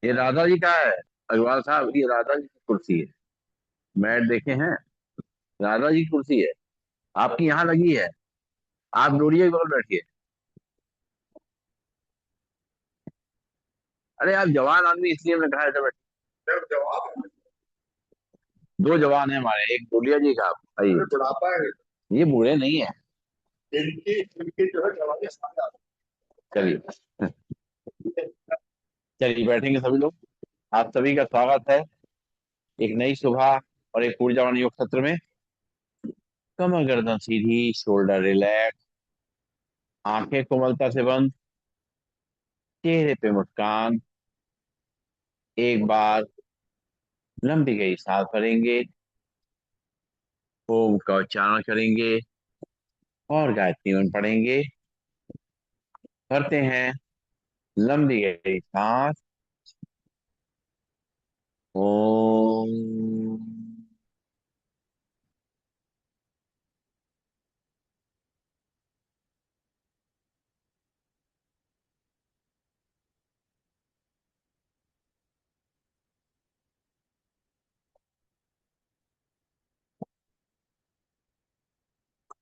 ये राधा जी का है। अग्रवाल साहब, ये राधा जी की कुर्सी है। मैट देखे हैं? राधा जी की कुर्सी है। आपकी यहाँ लगी है। आप डोरिए और बैठिए। अरे आप जवान आदमी, इसलिए हमने कहा ऐसे बैठिए। दो जवान है हमारे, एक डोलिया जी का, आइए। बुढ़ापा है। ये बूढ़े नहीं है। इनकी इनकी जो है जवानी सामने आ रही है। चलिए। चलिए बैठेंगे सभी लोग। आप सभी का स्वागत है एक नई सुबह और एक ऊर्जावान योग सत्र में। कमर गर्दन सीधी, शोल्डर रिलैक्स, आंखें कोमलता से बंद, चेहरे पे मुस्कान। एक बार लंबी गई सांस भरेंगे, ओम का उच्चारण करेंगे और गायत्री मंत्र पढ़ेंगे। करते हैं लंबी गई सांस। ओम।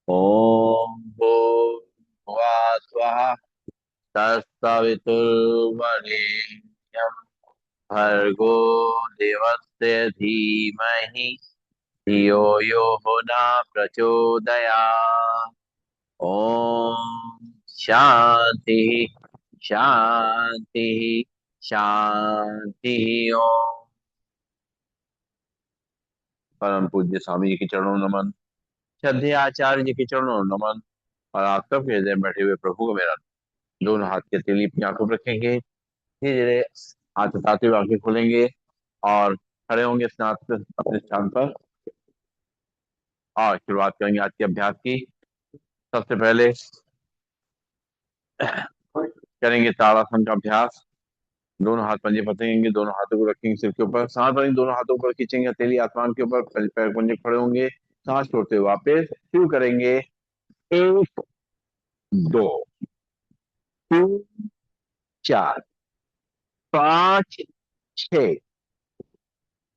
ओम भूर्भुवः स्वः तत्सवितुर्वरेण्यं भर्गो देवस्य धीमहि धियो यो न प्रचोदयात्। ओम शांति शांति शांति। ओम। परम पूज्य स्वामी जी के चरणों में नमन। श्रद्धेय आचार्य जी के चरणों में नमन। और आप सबके हृदय में बैठे हुए प्रभु को मेरा दोनों हाथ के हथेली अपनी आंखों पर रखेंगे। धीरे धीरे हाथ उठाते हुए आंखें खोलेंगे और खड़े होंगे स्नात अपने स्थान पर। और शुरुआत करेंगे आज के अभ्यास की। सबसे पहले करेंगे ताड़ासन का अभ्यास। दोनों हाथ पंजे पकड़ेंगे, दोनों हाथों को रखेंगे सिर के ऊपर, सांस भरेंगे, दोनों हाथों पर खींचेंगे हथेली आसमान के ऊपर, पैर पंजे खड़े होंगे। सांस छोड़ते हुए वापस शुरू करेंगे। एक, दो, तीन, चार, पाँच, छः,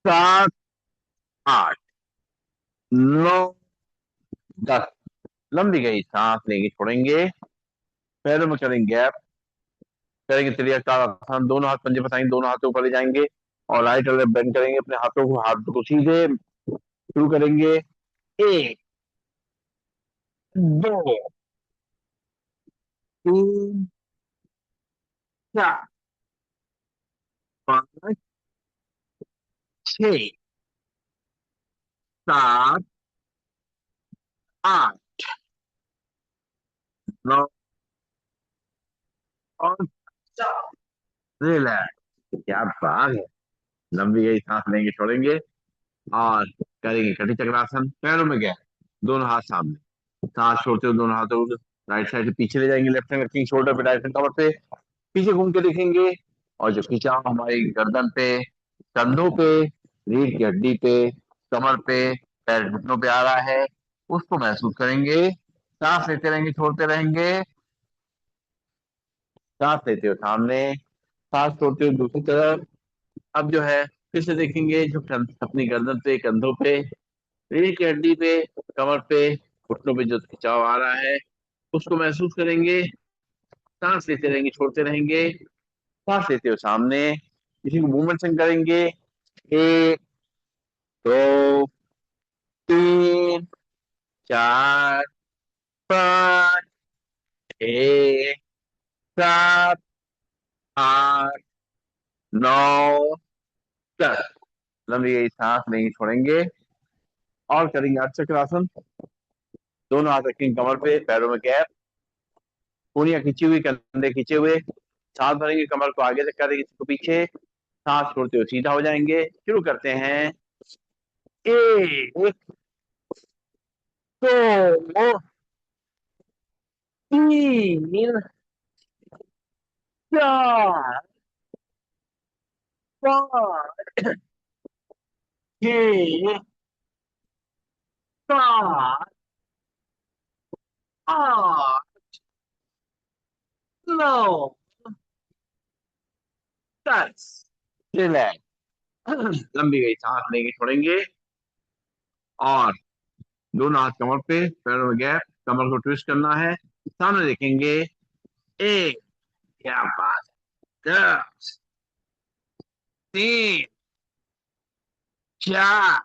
सात, आठ, नौ, 10। लंबी गई सांस लेंगे, छोड़ेंगे। पैरों में करेंगे गैप। करेंगे त्रियाकार आसन। दोनों हाथ पंजे फंसाएंगे, दोनों हाथों ऊपर ले जाएंगे और राइट और लेफ्ट बेंड करेंगे अपने हाथों को सीधे। शुरू करेंगे। एक, दो, तीन, चार, पाँच, छः, सात, आठ, नौ और रिलैक्स। क्या बात है। लंबी गई सांस लेंगे, छोड़ेंगे और करेंगे कटी चक्रासन। पैरों में गैप, दोनों हाथ सामने, सांस छोड़ते हुए दोनों हाथों को राइट साइड से पीछे ले जाएंगे, लेफ्ट हैंड रखेंगे शोल्डर पे, राइट हैंड कमर पे, पीछे घूम के देखेंगे। और जो खिंचाव हमारी गर्दन पे, कंधों पे, रीढ़ की हड्डी पे, कमर पे, पैर घुटनों पे आ रहा है, उसको महसूस करेंगे। सांस लेते रहेंगे, छोड़ते रहेंगे। सांस लेते हुए सामने, सांस छोड़ते हुए दूसरी तरफ। अब जो है फिर से देखेंगे जो अपनी गर्दन पे, कंधों पे, रीढ़ की हड्डी पे, कमर पे, घुटनों पे जो खिंचाव आ रहा है उसको महसूस करेंगे। सांस लेते रहेंगे, छोड़ते रहेंगे। सांस लेते हुए सामने, इसी को मूवमेंट से करेंगे। एक, दो, तीन, चार, पाँच, छः, सात, आठ, नौ, 10। लंबी गई सांस लेंगे, छोड़ेंगे और करेंगे अर्ध चक्रासन। दोनों हाथ रखेंगे कमर पे, पैरों में गैप, पूनियां खींची हुई, कंधे खींचे हुए। सांस भरेंगे, कमर को आगे तक करेंगे, इसको पीछे। सांस छोड़ते हुए सीधा हो जाएंगे। शुरू करते हैं। एक, दो, तीन, चार, पाँच, छः, सात, आठ, नौ, 10। रिलैक्स। लंबी गई सांस लेंगे, छोड़ेंगे, और दोनों हाथ कमर पे, पैरों में गैप, कमर को ट्विस्ट करना है, सामने देखेंगे। एक, क्या बात है, 10, 3, 4,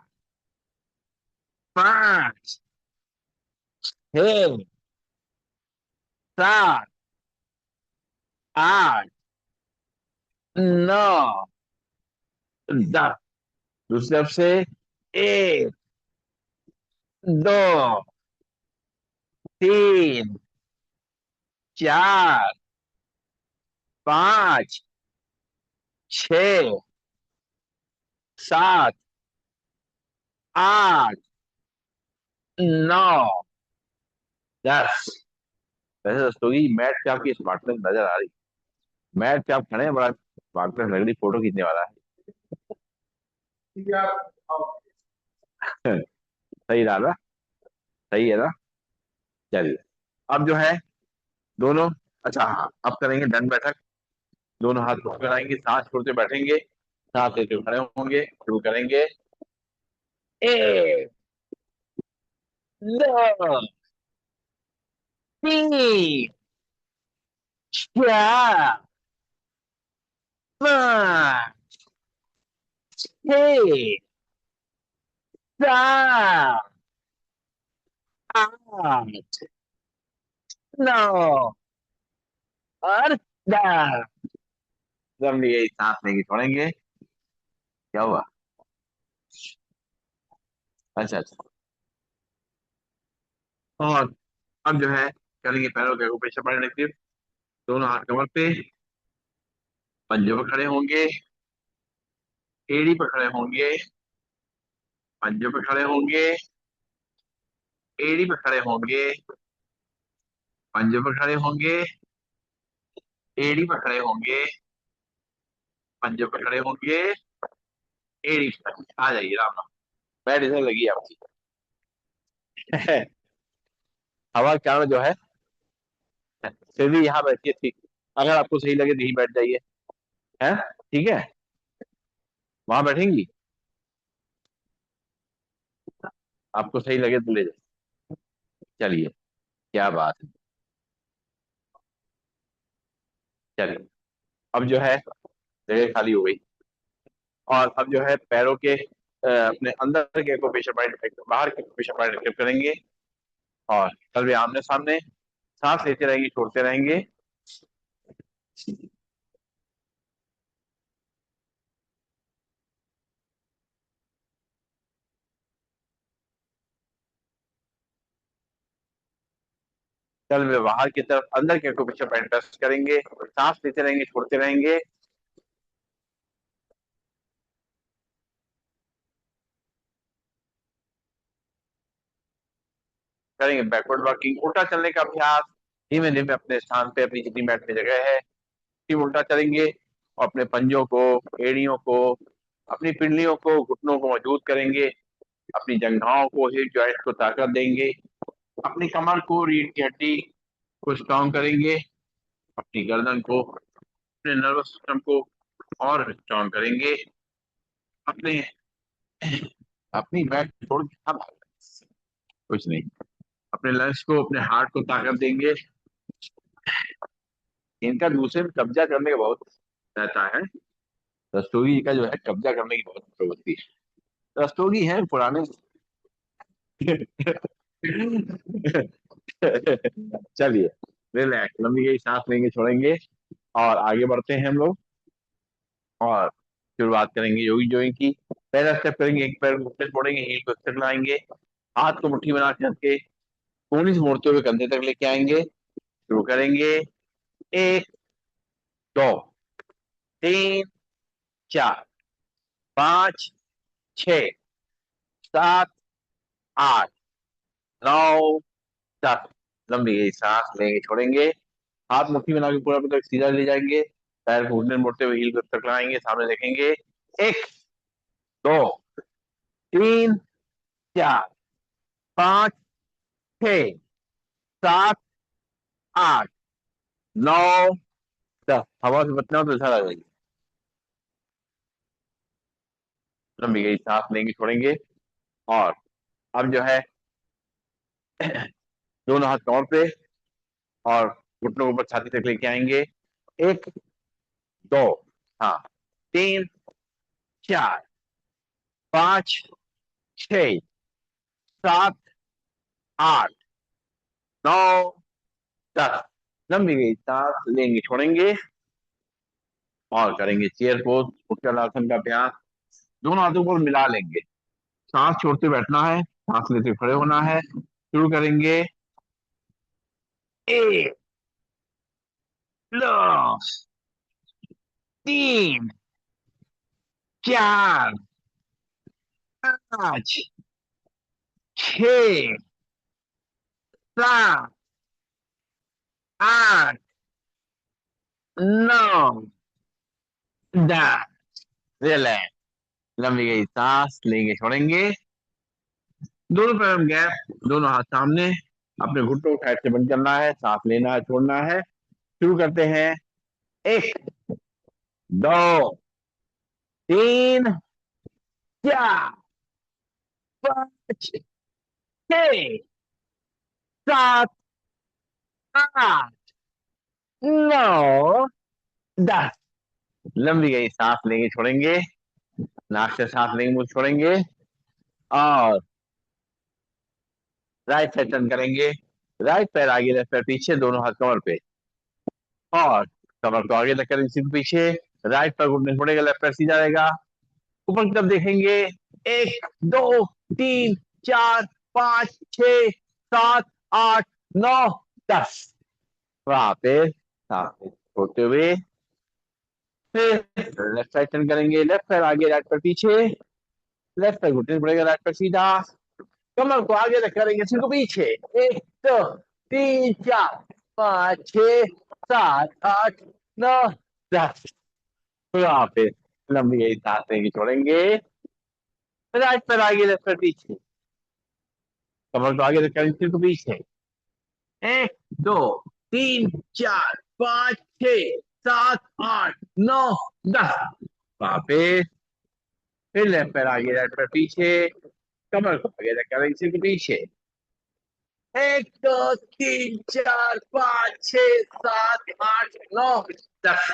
5, 6, 7, 8, 9, 10। दूसरी तरफ से, 1, 2, 3, 4, 5, 6, 7, 8, 9, 10। वैसे दोस्तों की मैट पे आपकी स्मार्टनेस नजर आ रही, मैट पे आप खड़े हैं, बड़ा स्मार्टनेस लग रही, फोटो खींचने वाला है। सही रहा ना? सही है ना? चलिए, अब जो है दोनों, अच्छा हाँ, अब करेंगे दंड बैठक। दोनों हाथ ऊपर कराएंगे, सांस छोड़ते बैठेंगे, सांस लेते हुए खड़े होंगे, शुरू करेंगे। एक, दो, तीन, चार, पाँच, छः, सात, आठ, नौ और 10। हम ये सांस लेंगे, छोड़ेंगे। क्या हुआ? अच्छा अच्छा। और अब जो है करेंगे पैरों के ऊपर चपड़ रखिए, दोनों हाथ कमर पे, पंजों पर खड़े होंगे, एड़ी पर खड़े होंगे, पंजों पर खड़े होंगे, एड़ी पर खड़े होंगे, पंजों पर खड़े होंगे, एड़ी पर खड़े होंगे, पंजों पर खड़े होंगे, एड़ी पर। आ जाइए राम राम। बैठ इधर लगी आपकी। हवा के कारण जो है, फिर भी यहाँ बैठिए, ठीक। अगर आपको सही लगे तो यहीं बैठ जाइए, है, ठीक है। वहां बैठेंगी, आपको सही लगे तो ले जाइए। चलिए, क्या बात है। चलिए, अब जो है जगह खाली हो गई, और अब जो है पैरों के अपने अंदर के एक्यूप्रेशर पॉइंट, बाहर के एक्यूप्रेशर पॉइंट करेंगे, और कल आमने सामने, सांस लेते रहेंगे, छोड़ते रहेंगे। कल में बाहर की तरफ अंदर के एक्यूप्रेशर पॉइंट प्रेस करेंगे, सांस लेते रहेंगे, छोड़ते रहेंगे। करेंगे बैकवर्ड वॉकिंग, उल्टा चलने का अभ्यास। धीमे धीमे अपने स्थान पे, अपनी जितनी मैट में जगह है, उल्टा चलेंगे, और अपने पंजों को, एड़ियों को, अपनी पिंडलियों को, घुटनों को मजबूत करेंगे, अपनी जंघाओं को, हिप जॉइंट को ताकत देंगे, अपनी कमर को, रीढ़ की हड्डी को स्ट्रॉन्ग करेंगे, अपनी गर्दन को, अपने नर्वस सिस्टम को और स्ट्रॉन्ग करेंगे, अपने अपनी बैक छोड़ के हम कुछ नहीं, अपने लंग्स को, अपने हार्ट को ताकत देंगे। इनका दूसरे में कब्जा करने का बहुत रहता है, रस्तोगी का जो है कब्जा करने की बहुत प्रवृत्ति है, रस्तोगी है पुराने। चलिए, रिलैक्स, लंबी गई सांस लेंगे, छोड़ेंगे, और आगे बढ़ते हैं हम लोग, और शुरुआत करेंगे योगी जोइंग की। पहला स्टेप करेंगे, एक पैर को घुटने से मोड़ेंगे, हील को स्टेप लाएंगे, हाथ को मुट्ठी बना के रख के कोहनी से मोड़ते हुए कंधे तक लेके आएंगे, शुरू करेंगे। एक, दो, तीन, चार, पाँच, छ, सात, आठ, नौ, 10। लंबी गई सांस लेंगे, छोड़ेंगे, हाथ मुट्ठी बना के पूरा पूरा सीधा ले जाएंगे, पैर को घुटने मोड़ते हुए हील को तक लाएंगे, सामने देखेंगे। एक, दो, तीन, चार, पाँच, छ, सात, आठ, नौ, 10। हवा से बचना हो तो इधर आ जाइए। लंबी गई सांस लेंगे छोड़ेंगे। और अब जो है दोनों हाथ कमर पे और घुटनों को ऊपर छाती तक लेके आएंगे। एक, दो, हाँ, तीन, चार, पांच, छ, सात, आठ, नौ, 10। लंबी गई सांस लेंगे छोड़ेंगे और करेंगे चेयर पोज, उत्तरासन आसन का अभ्यास। दोनों हाथों को मिला लेंगे, सांस छोड़ते बैठना है, सांस लेते खड़े होना है। शुरू करेंगे। एक, दो, तीन, चार, पांच, छ, सात, आठ, नौ, 10। रिलैक्स। लंबी गई सांस लेंगे छोड़ेंगे। दोनों पैर में गैप, दोनों हाथ सामने, अपने घुटनों को टाइट से बंद करना है, सांस लेना है छोड़ना है। शुरू करते हैं। एक, दो, तीन, चार, पांच, छह, सात, आठ, नौ, 10। लंबी गई सांस लेंगे छोड़ेंगे, नाक से सांस लेंगे मुंह से छोड़ेंगे। और राइट साइड टर्न करेंगे। राइट पैर आगे, लेफ्ट पैर पीछे, दोनों हाथ कमर पे। और कमर को आगे तक करेंगे, सिर पीछे। राइट पैर घुटने से मुड़ेगा, लेफ्ट पैर सीधा रहेगा। ऊपर की तरफ देखेंगे। एक, दो, तीन, चार, पांच, छ, सात, आठ, नौ, 10। वहां पे सांस छोड़ते हुए फिर लेफ्ट साइड टर्न करेंगे। लेफ्ट पैर आगे, राइट पैर पीछे। लेफ्ट पैर घुटने से मुड़ेगा, राइट पैर सीधा। कमर को आगे तक करेंगे, सिर को पीछे। एक, दो, तीन, चार, पांच, छ, सात, आठ, नौ, 10। वहां पे लंबी गई सांसें की छोड़ेंगे। राइट पैर आगे, लेफ्ट पैर पीछे। कमर को आगे तक करेंगे, सिर को पीछे। एक, दो, तीन, चार, पांच, छ, सात, आठ, नौ, 10। वहां पे फिर लेफ्ट पैर आगे, राइट पैर पीछे। कमर को आगे तक करेंगे, सिर को पीछे। एक, दो, तीन, चार, पांच, छ, सात, आठ, नौ, 10।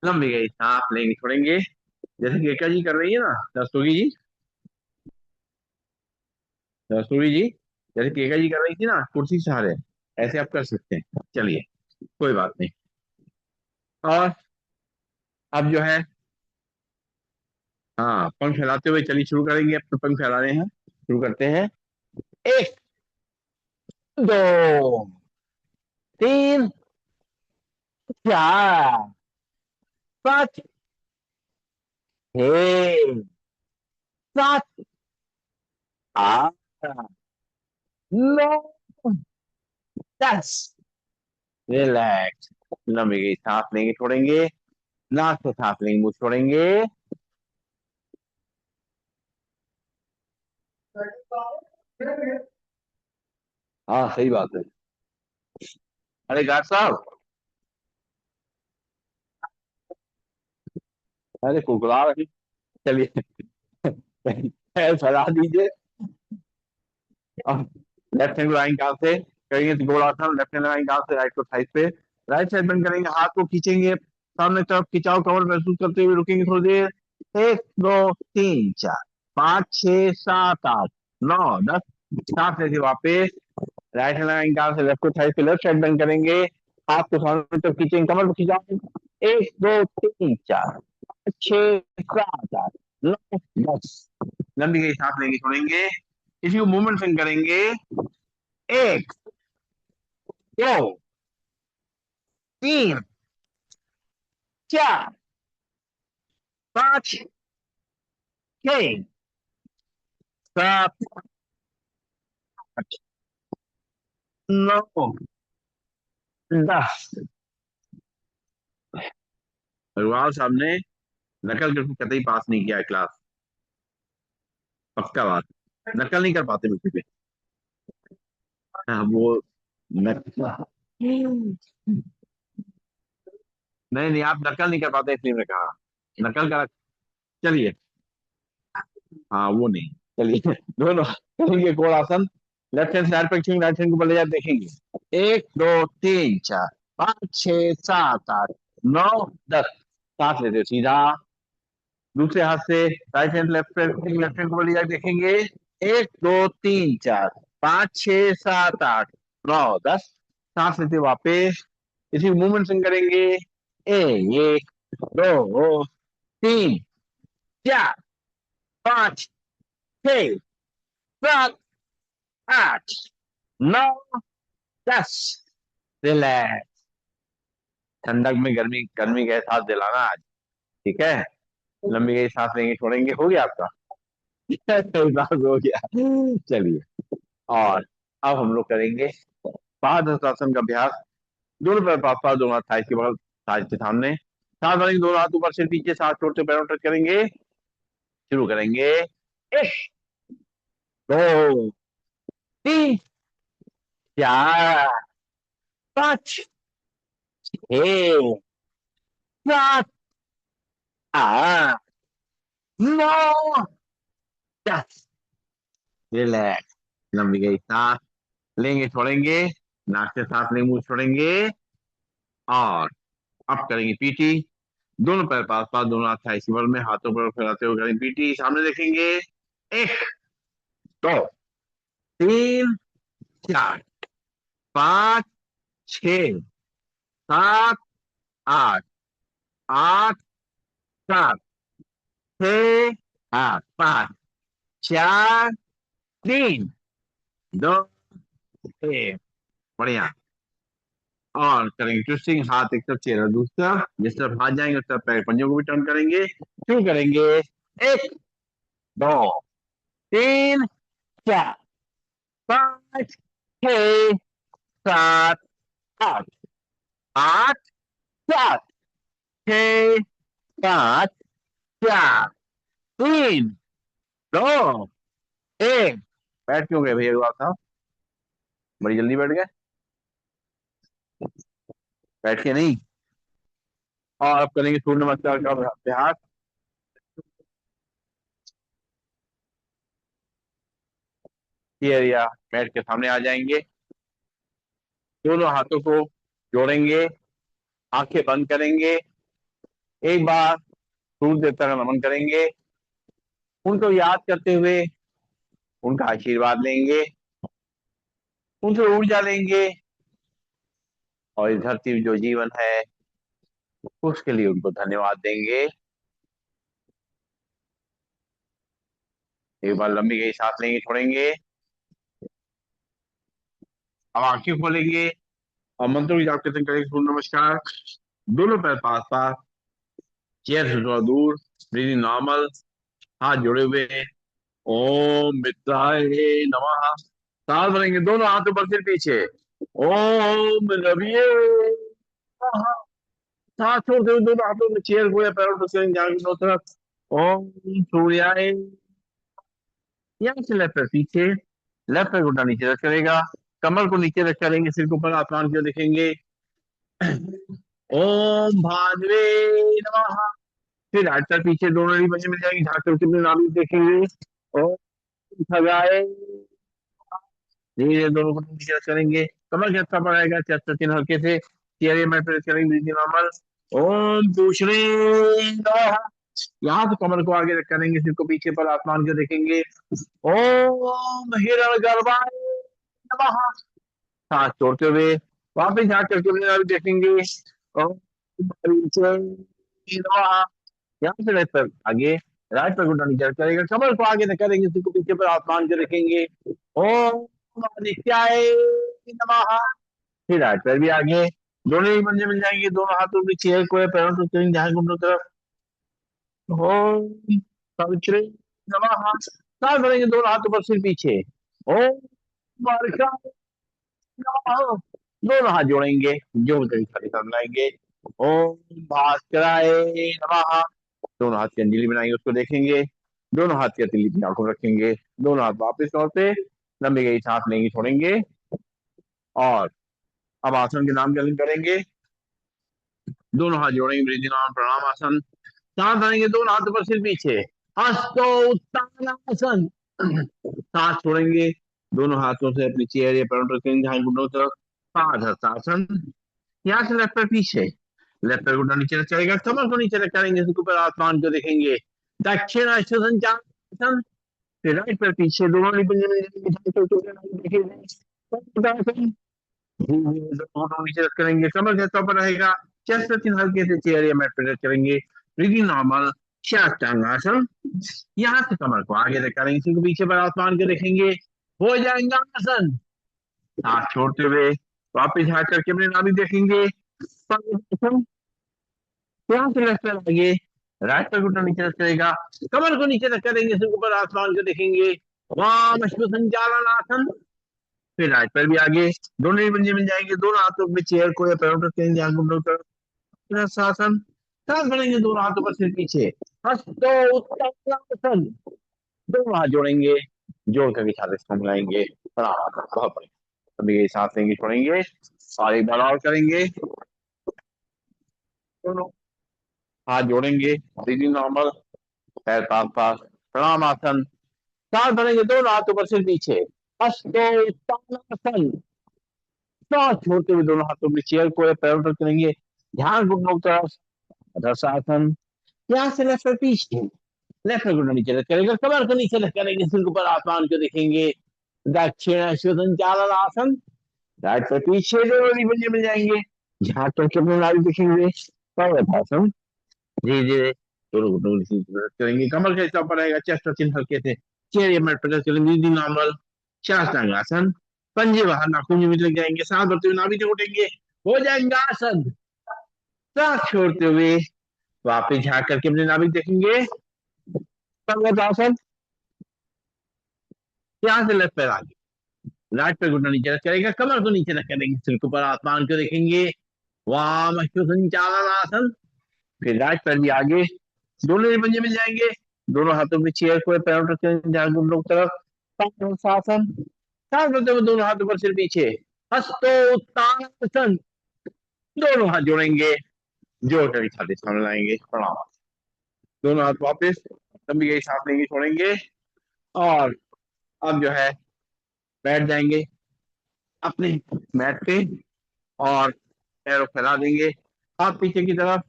लंबी गई सांस लेंगे छोड़ेंगे। जैसे कि एका जी कर रही है ना, दस्तूरी जी, दस्तूरी जी, जैसे कि एका जी कर रही थी ना कुर्सी से सहारे, ऐसे आप कर सकते हैं। चलिए, कोई बात नहीं। और अब जो है, हाँ, पंख फैलाते हुए चलिए शुरू करेंगे। अब तो पंख फैला रहे हैं, शुरू करते हैं। एक, दो, तीन, चार, पांच, छह, सात, आठ, नौ, 10। रिलैक्स। लंबी गई सांस लेंगे छोड़ेंगे, नाक से सांस लेंगे मुंह से छोड़ेंगे। हाँ, सही बात है। अरे डॉक्टर साहब, अरे कुकुला रही। चलिए, पैर फैला दीजिए और लेफ्ट हैंड लगाएंगे कहाँ से करेंगे तो गोलासन। लेफ्ट हैंड लगाएंगे कहाँ से, राइट को साइड पे। राइट साइड बंद करेंगे, हाथ को खींचेंगे सामने तरफ, खिंचाव कमर महसूस करते हुए रुकेंगे थोड़ी देर। एक, दो, तीन, चार, पाँच, छह, सात, आठ, नौ, 10। सांस लेके वापस राइट हैंड लगाएंगे कहाँ से, लेफ्ट को साइड पे, लेफ्ट साइड बंद करेंगे। हाथ को सामने तरफ खींचेंगे, कमर को खिंचाओ। एक, दो, तीन, चार, पाँच, छह, सात, आठ, नौ, 10। लंबी गई सांस लेंगे छोड़ेंगे। इसी को मूवमेंट संग करेंगे। एक, दो, तीन, चार, पांच, छह, सात, आठ, नौ, 10। अग्रवाल साहब ने नकल करके कतई पास नहीं किया है क्लास, पक्का बात। नकल नहीं कर पाते बिल्कुल भी। हाँ, वो नकल, नहीं नहीं, आप नकल नहीं कर पाते इसलिए मैंने कहा। नकल का, चलिए। हाँ वो नहीं। चलिए दोनों करेंगे गोल आसन। लेफ्ट हैंड साइड पे राइट हैंड को ऊपर ले जाकर देखेंगे। 1 2 3 4 5 6 7 8 9 10। सांस लेते हो सीधा। दूसरे हाथ से राइट हैंड लेफ्ट हैंड को ले जाकर देखेंगे। 1 2 3 4 5 6 7 8 9 10। सांस लेते हो वापिस। इसी मूवमेंट से करेंगे। 1 2 3 4 5 6 7 8 9 10। रिलैक्स। ठंडक में गर्मी गर्मी का एहसास दिलाना आज। ठीक है। लंबी गई सांस लेंगे छोड़ेंगे। हो गया आपका? एहसास हो गया। चलिए। और अब हम लोग करेंगे पादहस्तासन का अभ्यास। दोनों पैर पास पास, दोनों हाथ थाई के बगल, थाई के सामने। सांस भरेंगे, दोनों हाथ ऊपर से पीछे, सांस छोड़ते पैरों टच करेंगे। शुरू करेंगे। 1 2 3 4 5 6 7 8 9 10। रिलैक्स। लंबी गई सांस लेंगे छोड़ेंगे। नाक से सांस लेंगे, मुंह छोड़ेंगे। और अब करेंगे पीटी। दोनों पैर पास पास, दोनों हाथ थाई बल में, हाथों पर फैलाते हुए करेंगे पीटी। सामने देखेंगे। 1 2 3 4 5 6 7 8 9 10। बढ़िया। और करेंगे ट्विस्टिंग, हाथ एक तरफ चेहरा दूसरा। जिस तरफ हाथ जाएंगे उस तरफ पैर पंजों को भी टर्न करेंगे। शुरू करेंगे। 1 2 3 4 5 6 7 8 9 10। बैठ क्यों गए भैया साहब? बड़ी जल्दी बैठ गए। बैठ के नहीं। और अब करेंगे सूर्य नमस्कार का अभ्यास। चेयर या मैट के सामने आ जाएंगे। दोनों हाथों को जोड़ेंगे। आंखें बंद करेंगे। एक बार सूर्य देवता का नमन करेंगे। उनको याद करते हुए उनका आशीर्वाद लेंगे। उनसे ऊर्जा लेंगे। और इस धरती में जो जीवन है उसके लिए उनको धन्यवाद देंगे। एक बार लंबी गई सांस लेंगे छोड़ेंगे। अब आंखें खोलेंगे और मंत्रों की जाप कीर्तन करेंगे। सूर्य नमस्कार। दोनों पैर पास पास, चेयर से थोड़ा दूर, ब्रीदिंग नॉर्मल, हाथ जोड़े हुए। ओम मित्राय नमः। सांस भरेंगे, दोनों हाथ ऊपर सिर पीछे। ओम रविये नमः। सांस छोड़ते हुए दोनों हाथों में चेयर को या पैरों को करेंगे आगे दोनों तरफ। ओम सूर्याय। यहाँ से लेफ्ट पैर पीछे, लेफ्ट पैर घुटना नीचे रख करेगा। कमर को नीचे रख करेंगे, सिर को ऊपर आसमान की ओर देखेंगे। ओम भानुवे नमः। फिर राइट पैर पीछे, दोनों रीढ़ पंजे मिल जाएंगे, झाड़ करके अपने नाभि देखेंगे। ओम खगाए। धीरे धीरे दोनों को नीचे रख करेंगे। कमर के अच्छा बढ़ाएगा, चेस्ट पर चिन्ह हल्के से चेहरे में प्रेस करेंगे, ब्रीदिंग नॉर्मल। ओम दूसरे नमः। यहाँ से कमर को आगे रख करेंगे, सिर को पीछे पर आसमान को देखेंगे। ओम हिरण गर्भाय नमः। सांस छोड़ते हुए वापिस झाँक करके अपने नाभि देखेंगे। ओम मरीचिर्य नमः। यहाँ से राइट पर आगे, राइट पर घुटना नीचे करेगा, कमर को आगे न करेंगे, सिर को पीछे पर आसमान को रखेंगे। ओम आदित्याय नमः। फिर राइट पैर भी आगे, दोनों ही पंजे मिल जाएंगे, दोनों हाथों की चेयर को या पैरों को करेंगे जहां घुटनों तरफ। ओम सावित्री नमः। सांस भरेंगे, दोनों हाथ ऊपर सिर पीछे। ओम मार्का नमः। दोनों हाथ जोड़ेंगे, जो तरीके से लाएंगे। ओम भास्कराय नमः। दोनों हाथ की अंजलि बनाएंगे, उसको देखेंगे। दोनों हाथ की हथेली अपनी आंखों में रखेंगे। दोनों हाथ वापिस तौर पे लंबी गई सांस लेंगे छोड़ेंगे। और अब आसन के नाम जलन करेंगे। दोनों हाथ जोड़ेंगे, ब्रीदिंग ऑन, प्रणाम आसन। सांस भरेंगे, दोनों हाथ ऊपर सिर पीछे। हस्तो उत्तानासन। सांस छोड़ेंगे, दोनों हाथों से अपनी चेयर या पैरों रखेंगे, हाथ घुटनों की तरफ। पादहस्तासन। यहाँ से लेफ्ट पैर पीछे, लेफ्ट पैर घुटना नीचे चलेगा, कमर को नीचे रखेंगे, इसके ऊपर आसमान को देखेंगे। दक्षिणास्तासन चालासन। फिर राइट पैर पीछे, दोनों निपंजे में देखेंगे। दोनों नीचे रख करेंगे, कमर के ऊपर रहेगा। चेस्ट तीन हल्के से चेयर या मैट पर रख करेंगे। Breathing normal. शास्त्रांगासन। यहाँ से कमर को आगे रख करेंगे, इसी को पीछे पर आसमान के देखेंगे। हो जाएगा आसन। सांस छोड़ते हुए वापिस हाथ करके अपने नाभि देखेंगे। यहाँ से लेफ्ट पैर आगे, राइट पैर घुटना नीचे रख करेगा, कमर को नीचे रख करेंगे, सिर ऊपर आसमान को देखेंगे। वाम अश्व संचालन आसन। फिर राइट पैर भी आगे, दोनों ही पंजे मिल जाएंगे, दोनों हाथों में चेयर को या पैरों पर रखेंगे, ध्यान घुटनों पर शासन। सांस भरेंगे, दोनों हाथों पर सिर पीछे। हस्तो उत्तरासन। दोनों हाथ जोड़ेंगे, जोड़ करके छाती से मिलाएंगे, प्रणाम बहुत बढ़िया। अभी ये सांस लेंगे, छोड़ेंगे, और एक बार और करेंगे। दोनों हाथ जोड़ेंगे, ब्रीदिंग नॉर्मल, पैर पास पास, प्रणाम आसन। सांस भरेंगे, दोनों हाथों पर सिर पीछे। हस्तो उत्तानासन। सांस छोड़ते हुए दोनों हाथों में चेयर को या पैरों पर करेंगे, ध्यान घुटनों की तरफ। रसासन। यहाँ से लेफ्ट पैर पीछे, लेफ्ट पैर घुटना नीचे रख करेंगे, कमर को नीचे रख करेंगे, सिर ऊपर आसमान को देखेंगे। दक्षिण संचालन आसन। राइट पैर पीछे, दोनों पंजे मिल जाएंगे, झाड़ करके अपने नाभि देखेंगे। पर्वतासन। धीरे धीरे दोनों घुटनों को नीचे रख करेंगे, कमर का हिस्सा ऊपर रहेगा, चेस्ट और चिन हल्के से चेयर या मैट पर रख करेंगे, नॉर्मल। शास्त्रांगासन। पंजे बाहर, नाखून में लग जाएंगे, सांस भरते हुए नाभि से उठेंगे, हो जाएंगे आसन। सांस छोड़ते हुए वापिस झाँक करके अपने नाभि देखेंगे। पर्वतासन। यहाँ से लेफ्ट पैर आगे, राइट पैर घुटना नीचे रख करेगा, कमर को नीचे रख करेंगे, सिर के ऊपर आसमान को देखेंगे। वाम अश्व संचालन आसन। फिर राइट पैर भी आगे, दोनों ही पंजे मिल जाएंगे, दोनों हाथों में चेयर को पैरों रख करेंगे, ध्यान घुटनों की तरफ। शासन। सांस भरते हुए दोनों हाथों पर सिर पीछे। हस्तो उत्तानासन। दोनों हाथ जोड़ेंगे, जोड़ कर छाती सामने लाएंगे, प्रणाम। दोनों हाथ वापस, लंबी गई सांस लेंगे, छोड़ेंगे, और अब जो है बैठ जाएंगे अपने मैट पे, और पैरों फैला देंगे, हाथ पीछे की तरफ,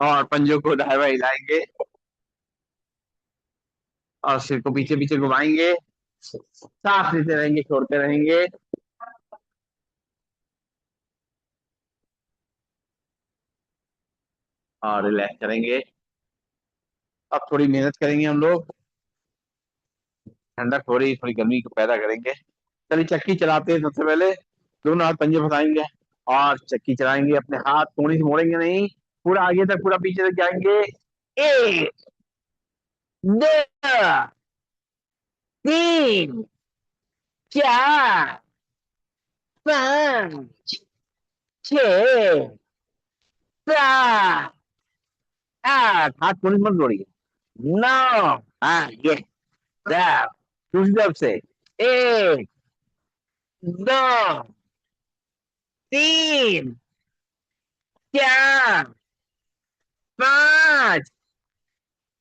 और पंजों को दाएं बाएं हिलाएंगे, और सिर को पीछे पीछे घुमाएंगे, सांस लेते रहेंगे, छोड़ते रहेंगे। और रिलैक्स करेंगे। अब थोड़ी मेहनत करेंगे हम लोग, ठंडक हो रही, थोड़ी गर्मी को पैदा करेंगे। चलिए चक्की चलाते हैं। सबसे पहले दोनों हाथ पंजे फंसाएंगे, और चक्की चलाएंगे, अपने हाथ थोड़ी से मोड़ेंगे नहीं, पूरा आगे तक, पूरा पीछे तक जाएंगे। एक, दो, तीन, चार, पाँच, छह, सात, आठ, हाथ थोड़ी मत जोड़िए, नौ, हाँ ये, दस, दूसरी तरफ से, एक, दो, तीन, चार, पाँच,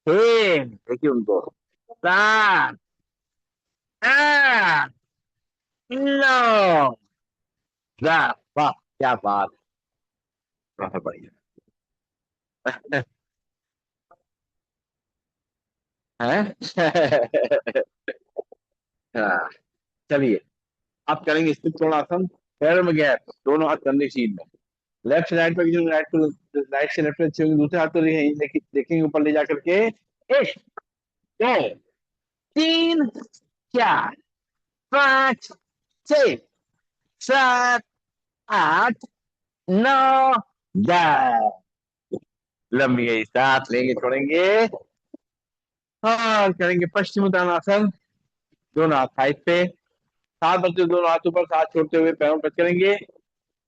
छह, देखिए उनको, सात, आठ, नौ, दस। वाह, क्या बात, बहुत बढ़िया है। हाँ, चलिए आप करेंगे स्थित कोणासन, पैरों में गैप, दोनों हाथ कंधे सीध में, लेफ्ट से राइट पर, राइट को राइट से लेफ्ट पे, दूसरे हाथ को देखेंगे ऊपर ले जा करके। एक, दो, तीन, चार, पाँच, छह, सात, आठ, नौ, 10। लंबी गई सांस लेंगे, छोड़ेंगे, और करेंगे पश्चिम उत्तानासन। दोनों हाथ साइड पे, हाथ बच्चे दोनों हाथ ऊपर, हाथ छोड़ते हुए पैरों टच करेंगे।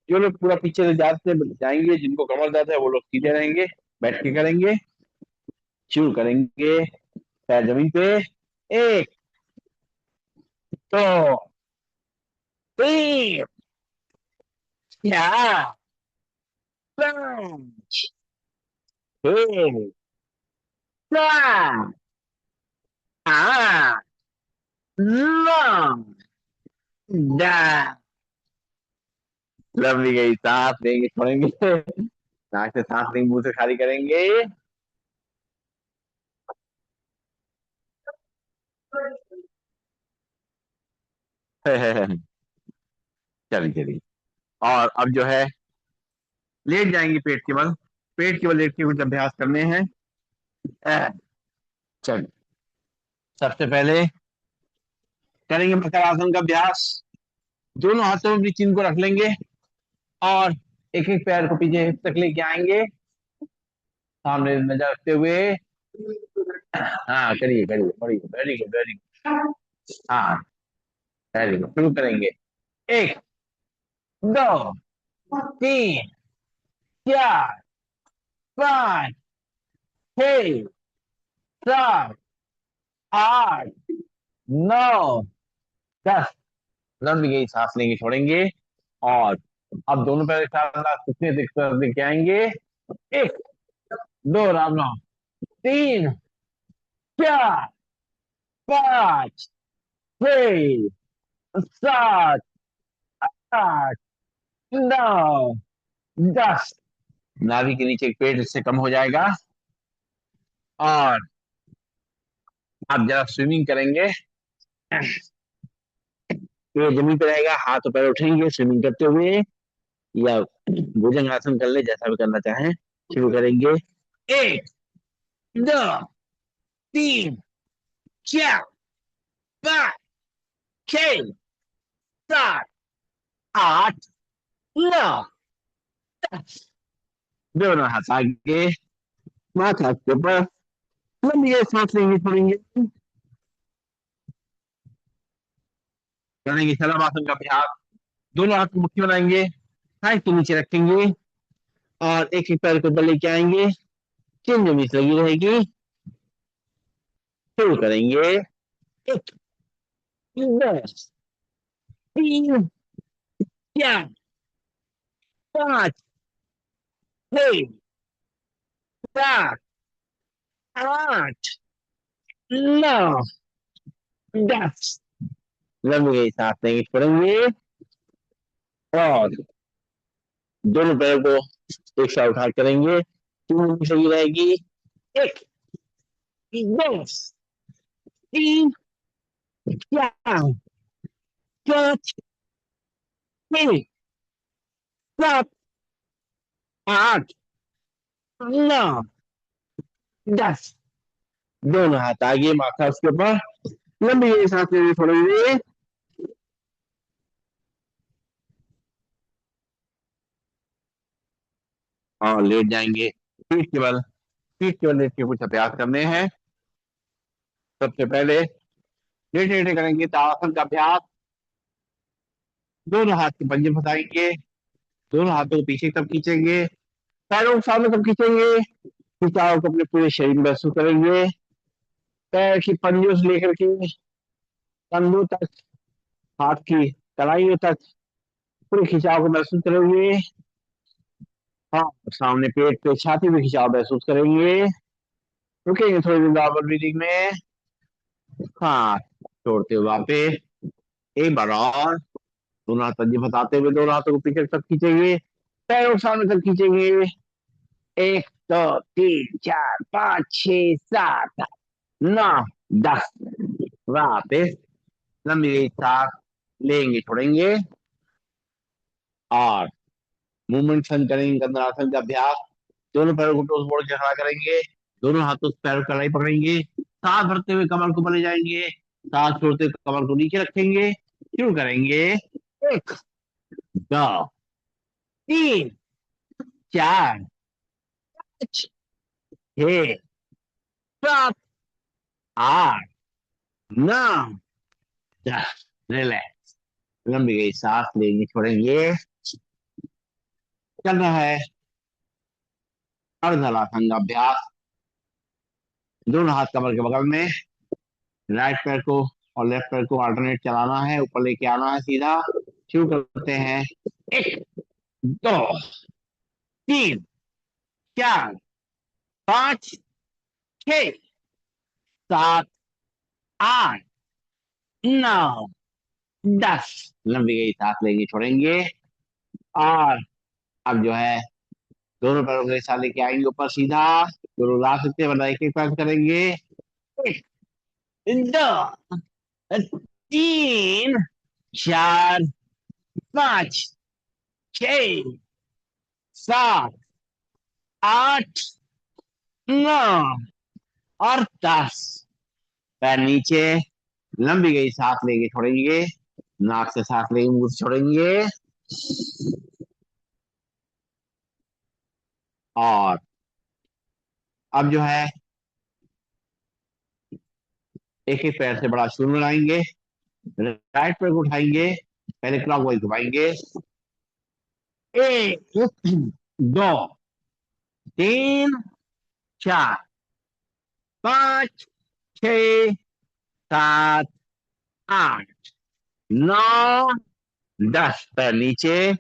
जो लोग पूरा पीछे से जाते जाएंगे, जिनको कमर दर्द है, वो लोग सीधे रहेंगे, बैठ के करेंगे। शुरू करेंगे, पैर जमीन पे। एक, दो, तीन, चार, पाँच, छह, सात, आ लॉन्ग दा। लंबी गई सांस लेंगे छोड़ेंगे, नाक से सांस लेंगे मुंह से खाली करेंगे। चलिए चलिए। और अब जो है लेट जाएंगे पेट के बल, पेट के बल लेट के कुछ अभ्यास करने हैं। चलिए, सबसे पहले करेंगे मकर आसन का अभ्यास। दोनों हाथों में अपनी चिन्ह को रख लेंगे और एक एक पैर को पीछे तक लेके आएंगे, सामने नजर रखते हुए। हाँ करिए करिए करिए, वेरी गुड वेरी गुड। हाँ वेरी गुड, शुरू करेंगे। एक, दो, तीन, चार, पाँच, छः, सात, आठ, नौ, 10। लंबी गई सांस लेंगे छोड़ेंगे। और अब दोनों पैर एक साथ कितने लेके आएंगे। एक, दो, राम राम, तीन, चार, पाँच, छः, सात, आठ, नौ, 10। नाभि के नीचे एक पेट इससे कम हो जाएगा। और आप जरा स्विमिंग करेंगे, ये जमीन पे रहेगा, हाथ और पैर उठेंगे स्विमिंग करते हुए, या भुजंगासन कर ले, जैसा भी करना चाहें। शुरू करेंगे। एक, दो, तीन, चार, पाँच, छः, सात, आठ, नौ, 10। दोनों हाथ आगे, माथा के ऊपर, लंबी सांस लेंगे छोड़ेंगे। करेंगे शलभासन का अभ्यास। दोनों हाथ को मुट्ठी बनाएंगे, हाथ के नीचे रखेंगे और एक एक पैर को ऊपर लेके आएंगे, चिन्ह जमीन से लगी रहेगी। शुरू करेंगे। एक, दो, तीन, चार, पाँच, छः, सात, आठ, नौ, 10। लंबी गई सांस लेंगे छोड़ेंगे। और दोनों पैरों को एक साथ उठा करेंगे, तीन सही रहेगी। एक, दो, तीन, चार, पाँच, छः, सात, आठ, नौ, 10। दोनों हाथ आगे, माथा उसके ऊपर, लंबी गई सांस लेंगे छोड़ेंगे। और लेट जाएंगे पीठ के बल, पीठ के बल लेट के कुछ अभ्यास करने हैं। सबसे पहले लेटे लेटे करेंगे ताड़ासन का अभ्यास। दोनों हाथ के पंजे फंसाएंगे, दोनों हाथों को पीछे तब खींचेंगे, पैरों को सामने तब खींचेंगे, खिंचाव को अपने पूरे शरीर में महसूस करेंगे। पैर की पंजों से लेकर के कंधों तक, हाथ की कलाइयों तक पूरे खिंचाव को महसूस करेंगे। हाँ, सामने पेट पे छाती में खिंचाव महसूस करेंगे। रुकेंगे थोड़ी देर नॉर्मल ब्रीदिंग में। हाँ, छोड़ते हुए वापस एक बार और, दोनों हाथ पंजे फंसाते हुए दोनों हाथों को पीछे तक खींचेंगे, पैरों को सामने तक खींचेंगे। एक, दो, तीन, चार, पाँच, छः, सात, आठ, नौ, 10। वापिस लंबी सांस लेंगे छोड़ेंगे। और मूवमेंट करेंगे कंधरासन का अभ्यास। दोनों पैरों को टोस मोड़ के खड़ा करेंगे, दोनों हाथों से पैरों की कलाई पकड़ेंगे, सांस भरते हुए कमर को बने जाएंगे, सांस छोड़ते हुए कमर को नीचे रखेंगे। शुरू करेंगे। एक, दो, तीन, चार, पाँच, छः, सात, आठ, नौ, 10। रिलैक्स। लंबी गई सांस लेंगे छोड़ेंगे। करना है अर्धलासन का अभ्यास। दोनों हाथ कमर के बगल में, राइट पैर को और लेफ्ट पैर को अल्टरनेट चलाना है, ऊपर लेके आना है सीधा। शुरू करते हैं। एक, दो, तीन, चार, पाँच, छः, सात, 8, 9, 10। लंबी गई सांस लेंगे, छोड़ेंगे। और अब जो है दोनों पैरों के साथ लेके आएंगे ऊपर सीधा। दोनों ला सकते हैं, वरना एक एक पैर करेंगे। एक, दो, तीन, चार, पाँच, छ, सात, आठ, नौ और 10। पैर नीचे। लंबी गई सांस लेके छोड़ेंगे। नाक से सांस लेंगे, मुंह से छोड़ेंगे। और अब जो है एक एक पैर से बड़ा शून्य बनाएंगे। राइट पैर को उठाएंगे, पहले क्लॉकवाइज घुमाएंगे। एक, दो, तीन, चार, पाँच, छ, सात, आठ, नौ, 10। पैर नीचे।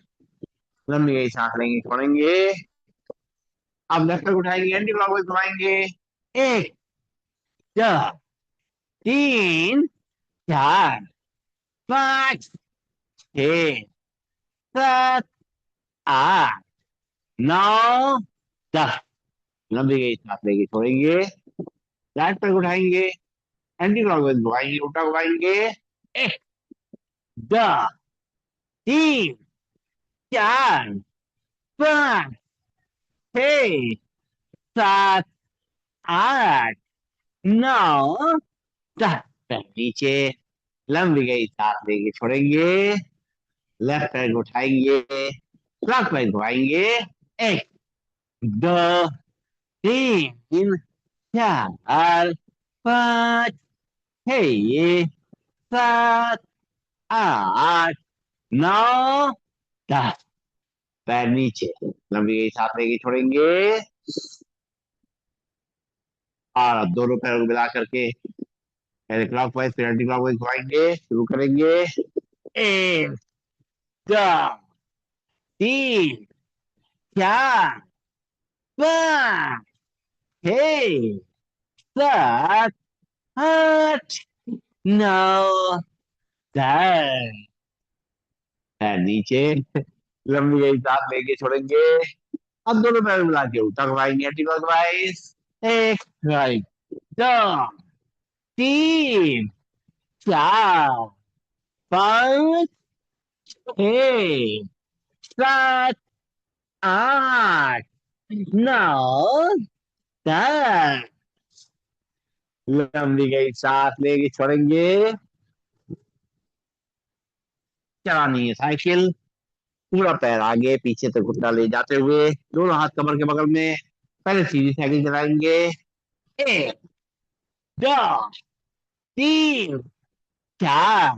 लंबी गई सांस लेंगे, छोड़ेंगे। अब लेफ्ट पैर को उठाएंगे, एंटी क्लॉकवाइज घुमाएंगे। एक, दो, तीन, चार, पाँच, छ, सात, आठ, नौ, 10। लंबी गई सांस लेके छोड़ेंगे। राइट पैर को उठाएंगे, एंटी क्लॉकवाइज घुमाएंगे, उल्टा घुमाएंगे। एक, दो, तीन, चार, पाँच, छ, सात, आठ, नौ, 10। पैर नीचे। लंबी गई सांस लेके छोड़ेंगे। लेफ्ट पैर को उठाएंगे, क्लॉकवाइज घुमाएंगे। एक, दो, तीन, चार, पाँच, छ, सात, आठ, नौ, 10। पैर नीचे। लंबी गई सांस लेके छोड़ेंगे। और अब दोनों पैरों को मिला करके पहले क्लॉकवाइज फिर एंटी क्लॉकवाइज घुमाएंगे, शुरू करेंगे। एक, दो, तीन, चार, पाँच, छ, सात, आठ, नौ, 10। पैर नीचे। लंबी गई सांस लेके छोड़ेंगे। अब दोनों पैर मिला के उल्टा घुमाएंगे, एंटी क्लॉकवाइज। एक, राइट, दो, तीन, चार, पाँच, छ, सात, आठ, नौ, 10। लंबी गई सांस लेके छोड़ेंगे। चलानी है साइकिल। पूरा पैर आगे पीछे तक घुटना ले जाते हुए, दोनों हाथ कमर के बगल में। पहले सीधी साइकिल चलाएंगे। एक, दो, तीन, चार,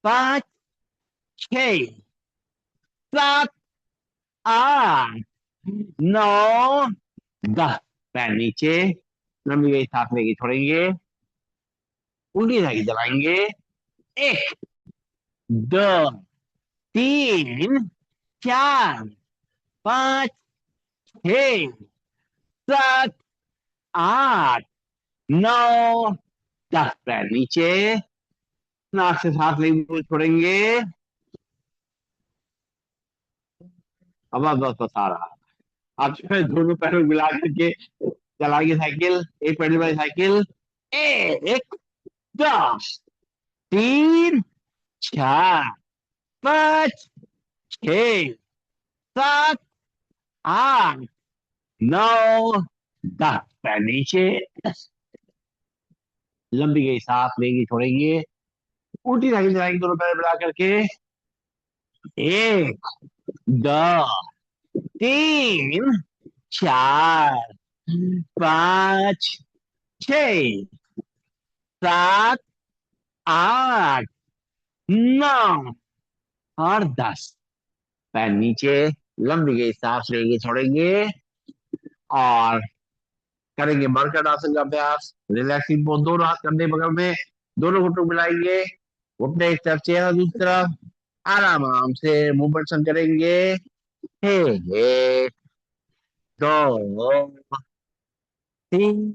पाँच, छ, सात, आठ, नौ, 10। पैर नीचे। लंबी गई सांस लेके छोड़ेंगे। उल्टी साइकिल चलाएंगे। एक, दो, तीन, चार, पाँच, छ, सात, आठ, नौ, 10। पैर नीचे। नाक से सांस लेंगे, छोड़ेंगे। अब बस बता रहा। आप जो है दोनों पैरों को मिला करके चलाएंगे साइकिल। एक पैडल वाली साइकिल। एक, दो, तीन, चार, पाँच, छ, सात, आठ, नौ, 10। पैर नीचे। लंबी गई सांस लेंगे, छोड़ेंगे। उल्टी साइकिल चलाएंगे दोनों पैर मिला करके। एक, दो, तीन, चार, पाँच, छ, सात, आठ, नौ और 10। पैर नीचे। लंबी गई सांस लेंगे, छोड़ेंगे। और करेंगे मरकट आसन का अभ्यास। रिलैक्सिंग पोज, दोनों हाथ कंधे बगल में, दोनों घुटनों मिलाएंगे। घुटने एक तरफ, चेहरा दूसरी तरफ। आराम आराम से मूवमेंट करेंगे। एक, दो, तीन,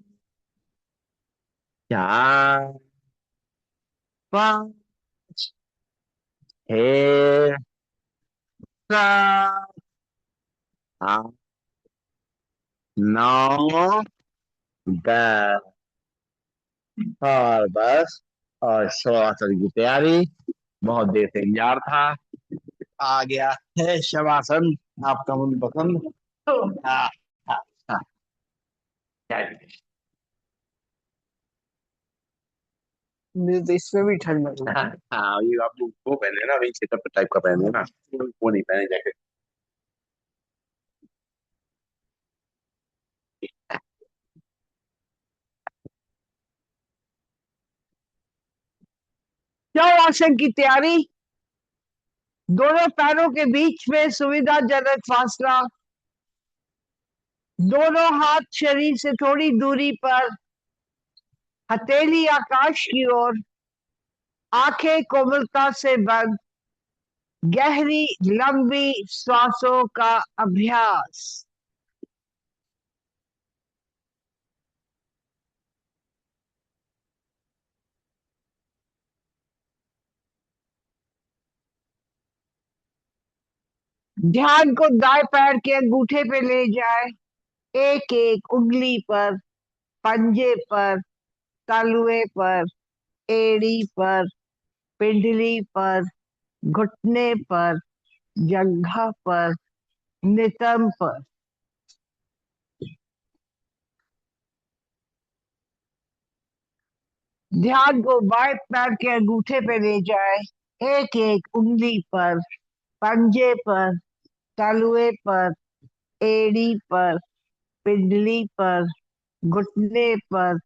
चार, पाँच, छः, सात, आठ, नौ, 10। और बस। और 16 की तैयारी। बहुत देर से इंतजार था। आ गया है शवासन, आपका मनपसंद। हाँ, हाँ, हाँ, क्या- मुझे तो इसमें भी ठंड लग रही हाँ, हाँ, ये आप वो पहने हैं ना, वही सेटअप टाइप का पहने हैं ना। वो नहीं पहने जैकेट। है। आसन की तैयारी। दोनों पैरों के बीच में सुविधाजनक फासला। दोनों हाथ शरीर से थोड़ी दूरी पर। हथेली आकाश की ओर। आंखें कोमलता से बंद। गहरी लंबी श्वासों का अभ्यास। ध्यान को दाएं पैर के अंगूठे पे ले जाए। एक एक उंगली पर, पंजे पर, तालुए पर, एड़ी पर, पिंडली पर, घुटने पर, जंघा पर, नितंब पर। ध्यान को बाएं पैर के अंगूठे पे ले जाए। एक एक उंगली पर, पंजे पर, तालुए पर, एड़ी पर, पिंडली पर, घुटने पर,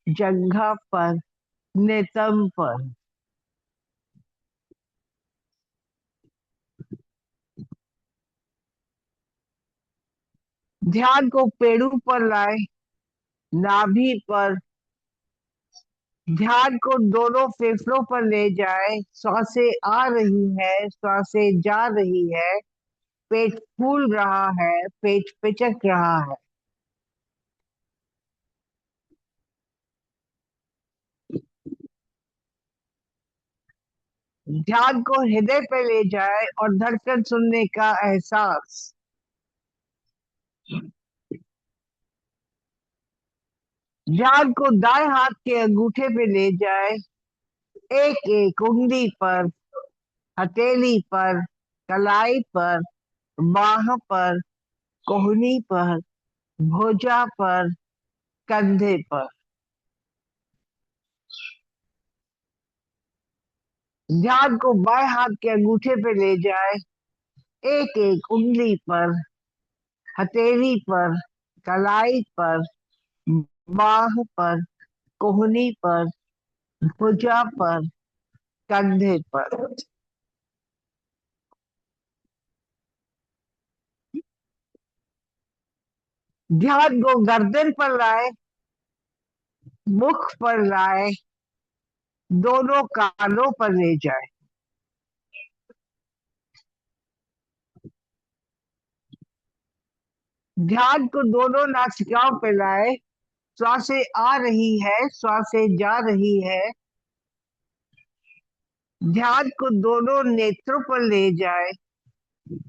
जंघा पर, नितंब पर। ध्यान को पेड़ू पर लाए। नाभि पर। ध्यान को दोनों फेफड़ों पर ले जाए। सांसें आ रही है, सांसें जा रही है। पेट फूल रहा है, पेट पिचक रहा है। ध्यान को हृदय पे ले जाए और धड़कन सुनने का एहसास। ध्यान को दाएं हाथ के अंगूठे पे ले जाए। एक एक उंगली पर, हथेली पर, कलाई पर, बाह पर, कोहनी पर, भुजा पर, कंधे पर। ध्यान को बाएं हाथ के अंगूठे पे ले जाए। एक एक उंगली पर, हथेली पर, कलाई पर, बाह पर, कोहनी पर, भुजा पर, कंधे पर। ध्यान को गर्दन पर लाए, मुख पर लाए, दोनों कानों पर ले जाए। ध्यान को दोनों नासिकाओं पे लाए। श्वासें आ रही है, श्वासें जा रही है। ध्यान को दोनों नेत्रों पर ले जाए।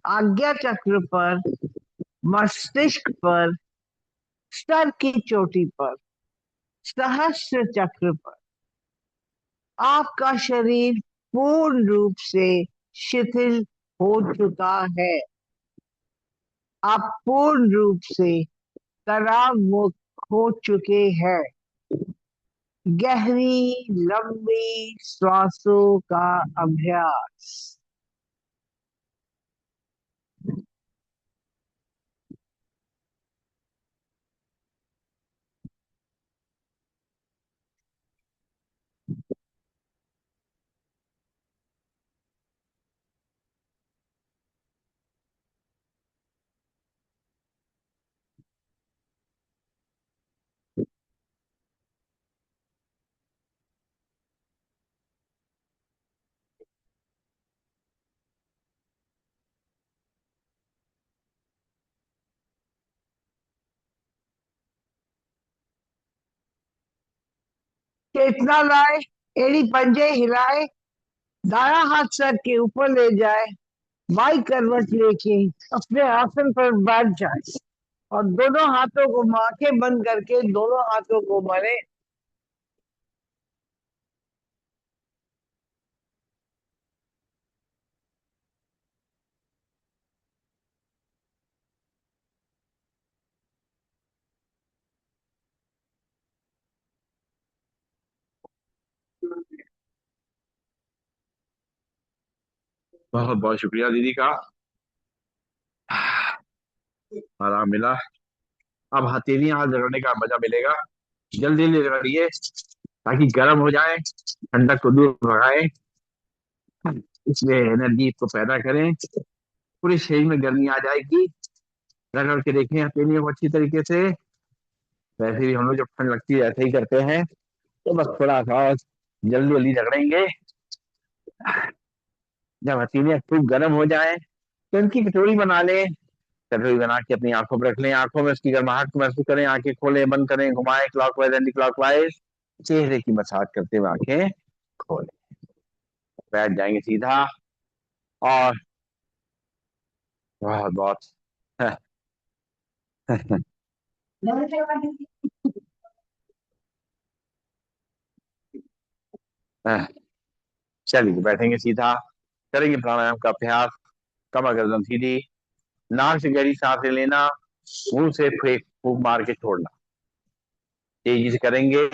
आज्ञा चक्र पर, मस्तिष्क पर, सर की चोटी पर, सहस्र चक्र पर। आपका शरीर पूर्ण रूप से शिथिल हो चुका है। आप पूर्ण रूप से तनाव मुक्त हो चुके हैं। गहरी लंबी श्वासों का अभ्यास। चेतना लाए। एड़ी पंजे हिलाए, दाया हाथ सर के ऊपर ले जाए, बाई करवट लेके अपने आसन पर बैठ जाए और दोनों हाथों को आंखें बंद करके दोनों हाथों को मले। बहुत बहुत शुक्रिया दीदी का। आराम मिला। अब हथेलियां हाथ रगड़ने का मजा मिलेगा। जल्दी जल्दी रगड़िए ताकि गर्म हो जाए, ठंडक को दूर भगाए, इसलिए एनर्जी को पैदा करें, पूरे शरीर में गर्मी आ जाएगी। रगड़ के देखें हथेलियों को अच्छी तरीके से। वैसे भी हम लोग जब ठंड लगती है ऐसे ही करते हैं, तो बस थोड़ा सा जल्दी जल्दी रगड़ेंगे। जब हथेलियां खूब गर्म हो जाए तो इनकी कटोरी बना लें। कटोरी बना के अपनी आंखों पर रख लें, आंखों में उसकी गर्माहट को महसूस करें, आंखें खोलें बंद करें, घुमाएं क्लॉकवाइज एंटी क्लॉकवाइज, चेहरे की मसाज करते हुए आंखें खोलें। बैठ जाएंगे सीधा और बहुत बहुत चलिए बैठेंगे सीधा, करेंगे प्राणायाम का अभ्यास। कमर गर्दन सीधी, नाक से गहरी सांस ले लेना, मुंह से फेंक फूंक मार के छोड़ना। तेजी से करेंगे,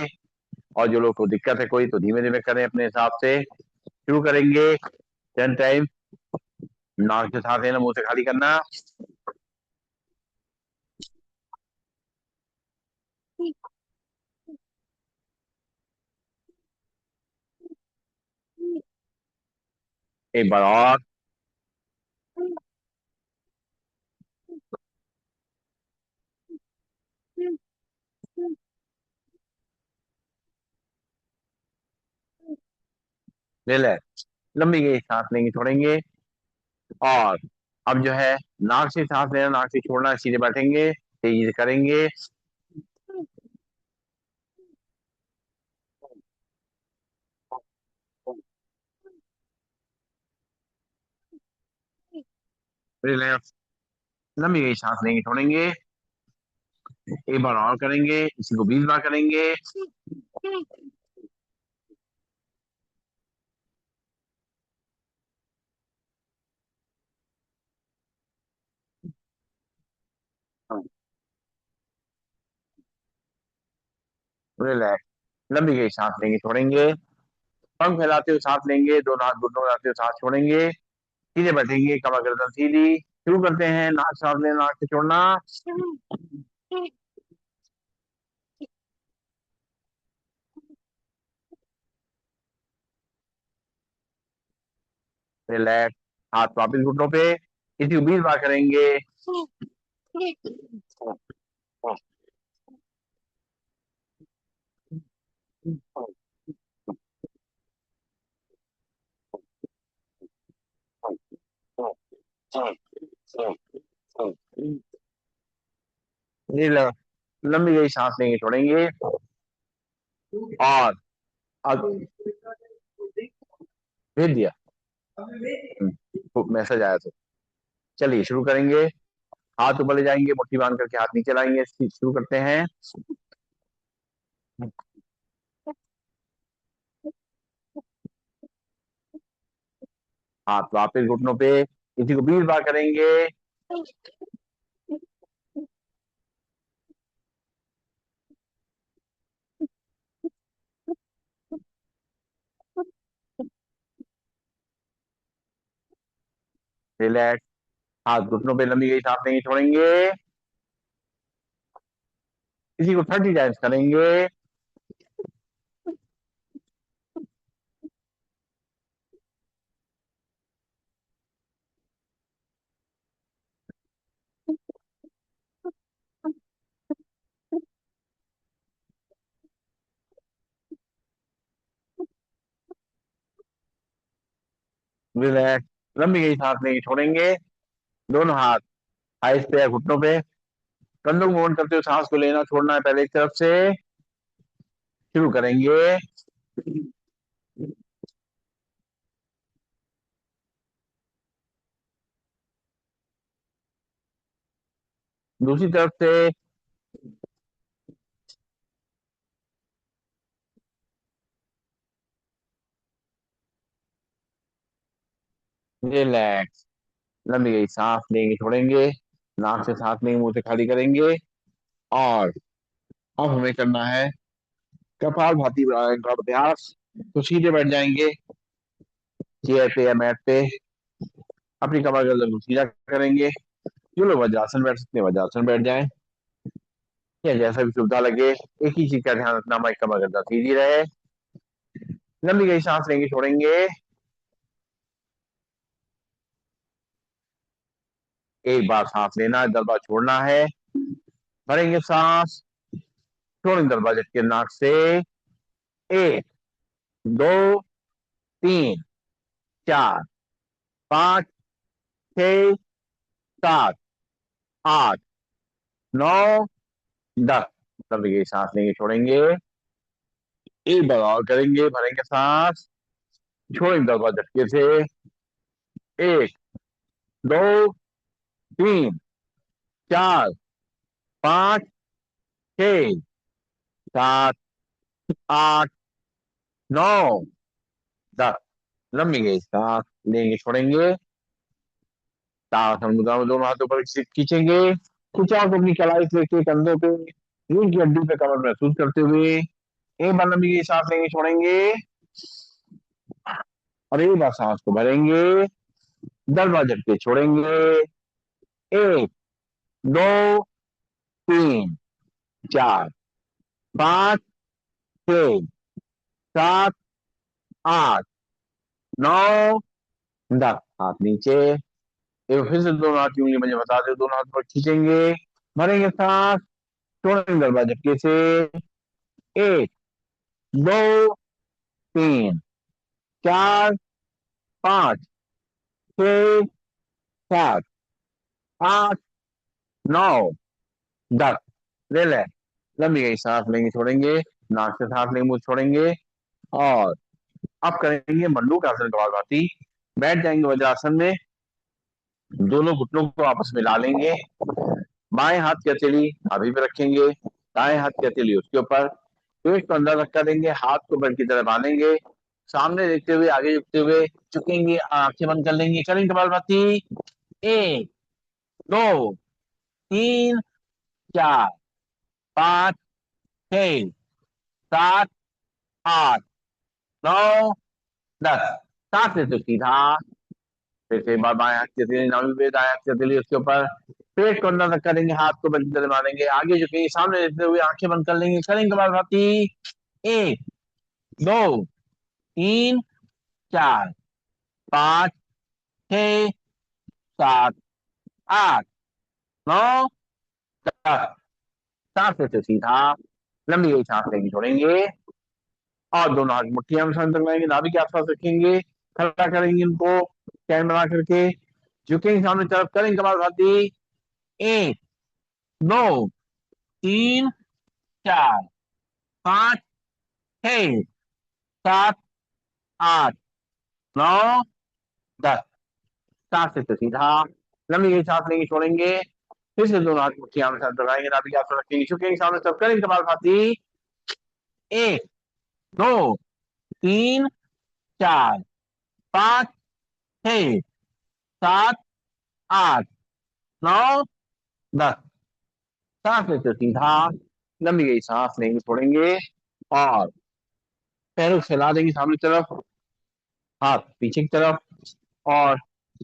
और जो लोग को दिक्कत है कोई तो धीमे धीमे करें अपने हिसाब से। शुरू करेंगे। 10 टाइम नाक से सांस लेना, मुंह से खाली करना। एक बार और। रिलैक्स, लंबी गई सांस लेंगे, छोड़ेंगे। और अब जो है नाक से सांस लेना, नाक से छोड़ना, सीधे बैठेंगे, तेजी से करेंगे। रिलैक्स, लंबी गई सांस लेंगे, छोड़ेंगे। एक बार और करेंगे, इसी को 20 बार करेंगे। रिलैक्स, लंबी गई सांस लेंगे, छोड़ेंगे। पंख फैलाते हुए सांस लेंगे, दोनों हाथ घुटनों में रखते हुए सांस छोड़ेंगे। सीधे बैठेंगे, कमर गर्दन सीधी। शुरू करते हैं, नाक सांस लेना, नाक से छोड़ना। रिलैक्स, हाथ वापिस घुटनों पे, इसी को 20 बार करेंगे। रिलैक्स, लंबी गई सांस लेंगे, छोड़ेंगे। और अब भेज दिया, मैसेज आया तो। चलिए शुरू करेंगे। हाथ ऊपर ले जाएंगे, मुट्ठी बांध करके हाथ नीचे लाएंगे, शुरू करते हैं। हाथ वापिस घुटनों पे, इसी को 20 बार करेंगे। रिलैक्स, हाथ घुटनों पे, लंबी गई सांस लेंगे, छोड़ेंगे। इसी को 30 टाइम्स करेंगे। रिलैक्स, लंबी गई सांस लेंगे, छोड़ेंगे। दोनों हाथ आइस पे या घुटनों पे, कंधों को मूवमेंट करते हुए सांस को लेना छोड़ना है पहले एक तरफ से। शुरू करेंगे। दूसरी तरफ से रिलैक्स। लंबी गई सांस लेंगे, छोड़ेंगे, नाक से सांस लेंगे, मुंह से खाली करेंगे। और अब हमें करना है कपालभाति प्राणायाम का अभ्यास। तो सीधे बैठ जाएंगे चेयर पे या मैट पे, अपनी कमर गर्दन को सीधा करेंगे। जो लोग वज्रासन बैठ सकते हैं वज्रासन बैठ जाएं, या जैसा भी सुविधा लगे। एक ही चीज का ध्यान रखना, हमारी कमर गर्दन सीधी रहे। लंबी गई सांस लेंगे, छोड़ेंगे। एक बार सांस लेना है, 10 बार छोड़ना है। भरेंगे सांस, छोड़ेंगे 10 बार झटके नाक से। 1, 2, 3, 4, 5, 6, 7, 8, 9, 10। लंबी गई सांस लेंगे, छोड़ेंगे। एक बार और करेंगे, भरेंगे सांस, छोड़ेंगे 10 बार झटके से। 1, 2, 3, 4, 5, 6, 7, 8, 9, 10। लंबी गई सांस लेंगे, छोड़ेंगे। ताड़ासन मुद्रा में दोनों हाथों पर खींचेंगे। कुचाओ को अपनी कलाई से लेके कंधों पे, रीढ़ की हड्डी पे कमर महसूस करते हुए एक बार लंबी गई सांस लेंगे, छोड़ेंगे। और एक बार सांस को भरेंगे, 10 बार झटके छोड़ेंगे। 1, 2, 3, 4, 5, 6, 7, 8, 9, 10। हाथ नीचे। एक फिर से दोनों हाथ की उंगली मुझे बता दो, दोनों हाथ पर खींचेंगे, भरेंगे सांस, छोड़ेंगे 10 बार झटके से। 1, 2, 3, 4, 5, 6, 7, 8, 9, 10। ले ले। लंबी गई सांस लेंगे, छोड़ेंगे, नाक से सांस लेंगे, मुंह छोड़ेंगे। और अब करेंगे मंडूक आसन कपालभाति। बैठ जाएंगे वज्रासन में, दोनों घुटनों को आपस में ला लेंगे। बाएं हाथ की हथेली नाभि पे रखेंगे, दाएं हाथ की हथेली उसके ऊपर। पेट को अंदर रखा देंगे, हाथ को बेड की तरह बांधेंगे, सामने देखते हुए, आगे झुकते हुए झुकेंगे, आंखें बंद कर लेंगे। करेंगे कपालभाति। 1, 2, 3, 4, 5, 6, 7, 8, 9, 10। सांस लेते सीधा। फिर से एक बार बाएं हाथ की हथेली नाभि पे, दाएं हाथ की हथेली उसके ऊपर। पेट को अंदर रखा देंगे, हाथ को बेड की तरह बांधेंगे, आगे झुकेंगे, सामने देखते हुए आंखें बंद कर लेंगे। करेंगे कपालभाति। 1, 2, 3, 4, 5, 6, 7, 8, 9, 10। सांस लेते सीधा। लंबी गई सांस लेंगे, छोड़ेंगे। और दोनों हाथ मुट्ठियां में संग लगाएंगे, नाभि के आसपास रखेंगे, खड़ा करेंगे इनको चैन बना करके, झुकेंगे सामने तरफ। करेंगे कपालभाति। 1, 2, 3, 4, 5, 6, 7, 8, 9, 10। सांस लेते सीधा। लंबी गई सांस लेंगे, छोड़ेंगे। फिर से दोनों हाथ मुट्ठियां में साथ लगाएंगे, नाभि के आसपास रखेंगे, झुकेंगे सामने तरफ। करेंगे कपालभाति। 1, 2, 3, 4, 5, 6, 7, 8, 9, 10। सांस लेते सीधा। लंबी गई सांस लेंगे, छोड़ेंगे। और पैरों को फैला देंगे सामने तरफ, हाथ पीछे की तरफ। और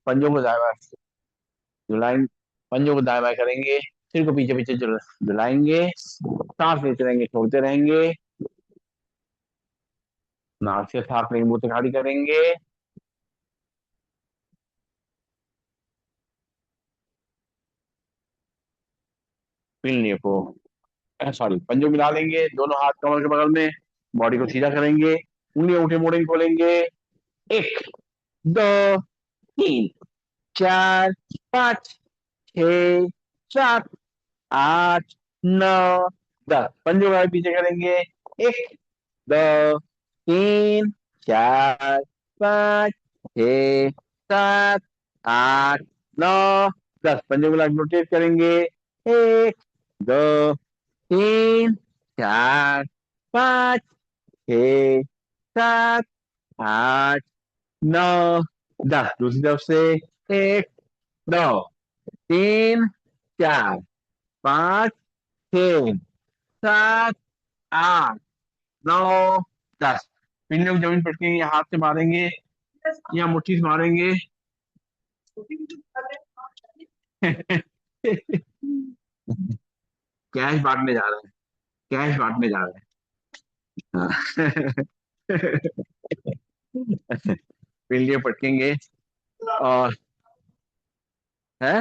पंजों को दाएं बाएं झुलाएंगे, पंजों को दाएं बाएं करेंगे, सिर को पीछे पीछे झुलाएंगे। सांस लेते रहेंगे, छोड़ते रहेंगे। नाक से सांस लेंगे, मुंह से खाली करेंगे। पिलने को, सॉरी, पंजों मिला लेंगे, दोनों हाथ कमर के बगल में, बॉडी को सीधा करेंगे, उंगलियां उठे मोड़ेंगे, खोलेंगे। 1, 2, 3, 4, 5, 6, 7, 8, 9, 10। पंजों का पीछे करेंगे। 1, 2, 3, 4, 5, 6, 7, 8, 9, 10। पंजों को रोटेट करेंगे। एक, दो, तीन, चार, पाँच, छः, सात, आठ, नौ, 10। दूसरी तरफ से। एक, दो, तीन, चार, पाँच, छः, सात, आठ, नौ, 10। पिंडों को जमीन पटकेंगे या हाथ से मारेंगे या मुट्ठी से मारेंगे। कैश बांटने जा रहे हैं। कैश बांटने जा रहे हैं। हाँ। पिंडियों पटकेंगे और है।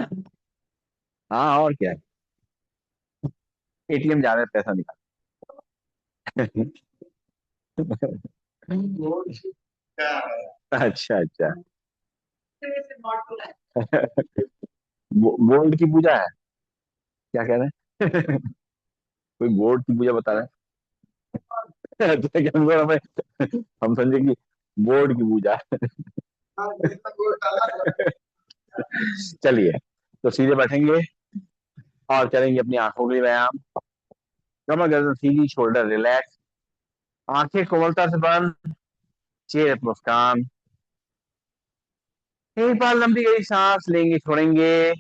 हाँ, और क्या। एटीएम जा रहे हैं पैसा निकाल। अच्छा अच्छा। गोल्ड की पूजा है। क्या कह रहे हैं? कोई गोल्ड की पूजा बता रहे हैं। तो क्या हम समझे कि बोर्ड की पूजा है। चलिए, तो सीधे बैठेंगे और करेंगे अपनी आंखों के लिए व्यायाम। कमर गर्दन सीधी, शोल्डर रिलैक्स, आंखें कोमलता से बंद, चेहरे पर मुस्कान। एक बार लंबी गहरी सांस लेंगे, छोड़ेंगे,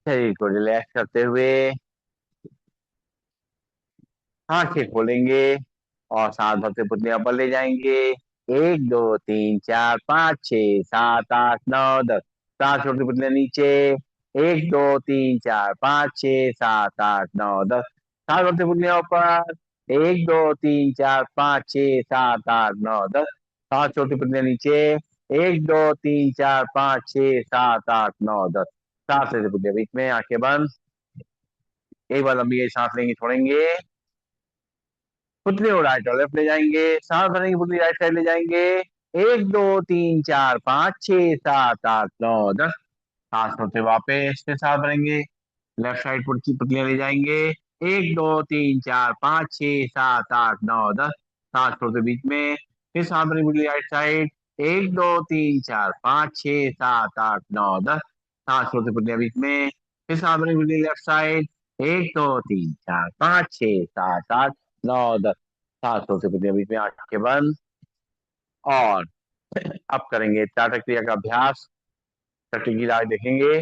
शरीर को रिलैक्स करते हुए आंखें खोलेंगे और सांस भरते पुतलियां ऊपर ले जाएंगे। एक, दो, तीन, चार, पाँच, छः, सात, आठ, नौ, 10। सांस छोड़ते पुतलियां नीचे। एक, दो, तीन, चार, पाँच, छः, सात, आठ, नौ, 10। सांस भरते पुतलियां ऊपर। एक, दो, तीन, चार, पाँच, छः, सात, आठ, नौ, 10। सांस छोड़ते पुतलियां नीचे। एक, दो, तीन, चार, पाँच, छः, सात, आठ, नौ, 10। सांस लेते पुतलियां बीच में, आंखें बंद। एक बार लंबी सांस लेंगे, छोड़ेंगे, पुतली को राइट और लेफ्ट ले जाएंगे, सांस भरेंगे, पुतली राइट साइड ले जाएंगे। एक, दो, तीन, चार, पाँच, छः, सात, आठ, नौ, 10। सांस छोड़ते वापस फिर सांस भरेंगे, लेफ्ट साइड पुतलियां ले जाएंगे। एक, दो, तीन, चार, पाँच, छः, सात, आठ, नौ, 10। सांस छोड़ते बीच में, फिर सांस भरेंगे, पुतली राइट साइड। एक, दो, तीन, चार, पाँच, छः, सात, आठ, नौ, 10। सांस छोड़ते पुतलियां बीच में, फिर सांस भरेंगे, पुतली लेफ्ट साइड। एक, दो, तीन, चार, पाँच, छः, सात, आठ, नौ, 10। सांस छोड़ते पुतलियां बीच में, आंखें बंद। और अब करेंगे टाटा क्रिया का अभ्यास। छठी की राह देखेंगे।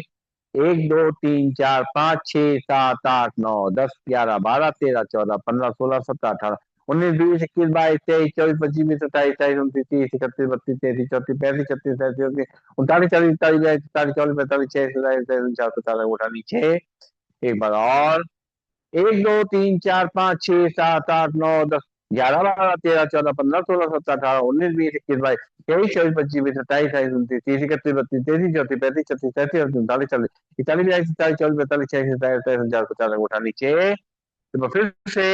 एक, दो, तीन, चार, पाँच, छः, सात, आठ, नौ, 10, 11, 12, 13, 14, 15, 16, 17, 18, 19, 20, 21, 22, 23, 24, 25, 26, 27, 28, 29, 30, 31, 32, 33, 34, 35, 36, 37, 38, 39, 40, 41, 42, 43, 44, 45, 46, 47, 48, 49, 50, उठा नीचे। एक बार और। एक, दो, तीन, चार, पाँच, छः, सात, आठ, नौ, 10, 11, 12, 13, 14, 15, 16, 17, 18, 19, 20, 21, 22, 23, 24, 25, 26, 27, 28, 29, 30, 31, 32, 33, 34, 35, 36, 37, 38, 39, 40, 41, 42, 43, 44, 45, 46, 47, 48, 49, 50, उठा नीचे। तो फिर से।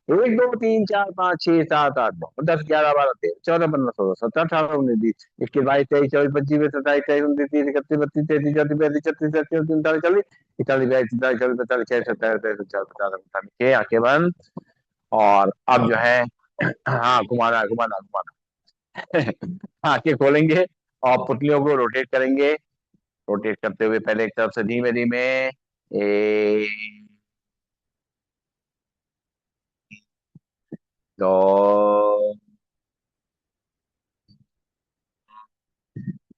एक, दो, तीन, चार, पाँच, छः, सात, आठ, नौ, 10, 11, 12, 13, 14, 15, 16, 17, 18, 19, 20, 21, 22, 23, 24, 25, 27, 28, 29, 30, 31, 32, 33, 34, 35, 36, 37, 38, 39, 40, 41, 42, 43, 44, 45, 46, 47, 48, 49, 50, उठा नीचे, आंखें बंद। और अब जो है, हाँ, घुमाना है, घुमाना घुमाना। आंखें खोलेंगे और पुतलियों को रोटेट करेंगे। रोटेट करते हुए पहले एक तरफ से धीमे धीमे। एक, दो,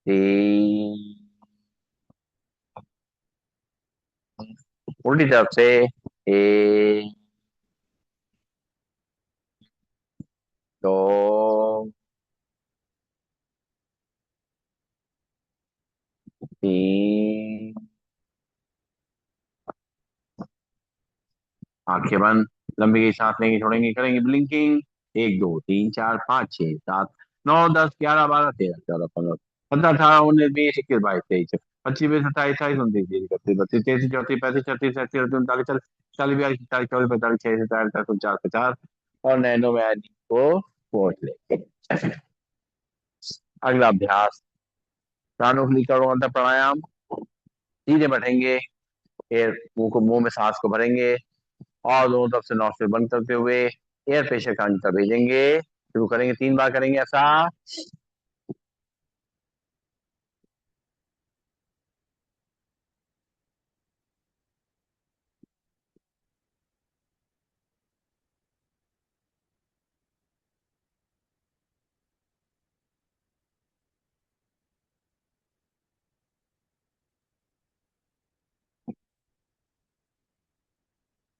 तीन, उल्टी तरफ से। एक, दो, तीन, आंखें बंद। लंबी की सांस लेंगे, छोड़ेंगे, करेंगे ब्लिंकिंग। एक, दो, तीन, चार, पाँच, छः, सात, नौ, 10, 11, 12, 13, 14, 15, 17, 18, 19, 20, 21, 22, 23, 25, 26, 27, 28, 29, 30, 31, 32, 33, 34, 35, 36, 37, 38, 39, 40, 41, 42, 43, 44, 45, 46, 47, 48, 49, 50। और नैनो में आदि को पहुंच ले। अगला अभ्यास, प्राणों के लिए करो अंतर प्राणायाम। सीधे बैठेंगे, एयर मुंह में सांस को भरेंगे और दोनों तरफ से नॉस्ट्रिल बंद करते हुए एयर प्रेशर का अंतर भेजेंगे। शुरू करेंगे, 3 बार करेंगे ऐसा।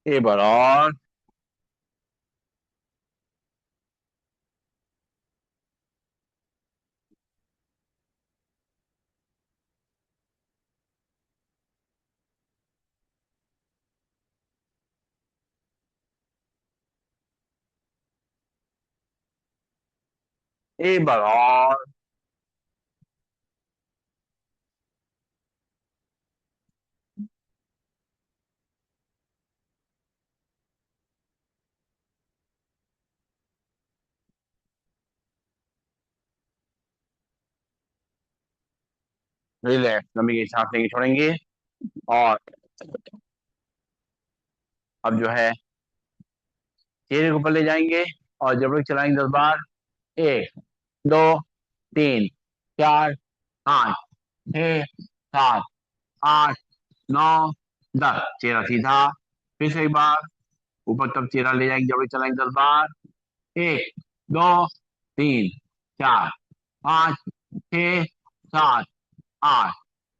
एक बार और। एक बार और। रिलैक्स, लंबी की सांस लेंगे, छोड़ेंगे। और अब जो है चेहरे को ऊपर ले जाएंगे और जबड़े को चलाएंगे 10 बार। एक, दो, तीन, चार, पाँच, छः, सात, आठ, नौ, 10। चेहरा सीधा। फिर से एक बार ऊपर तक चेहरा ले जाएंगे, जबड़े चलाएंगे 10 बार। एक, दो, तीन, चार, पाँच, छः, सात, आठ,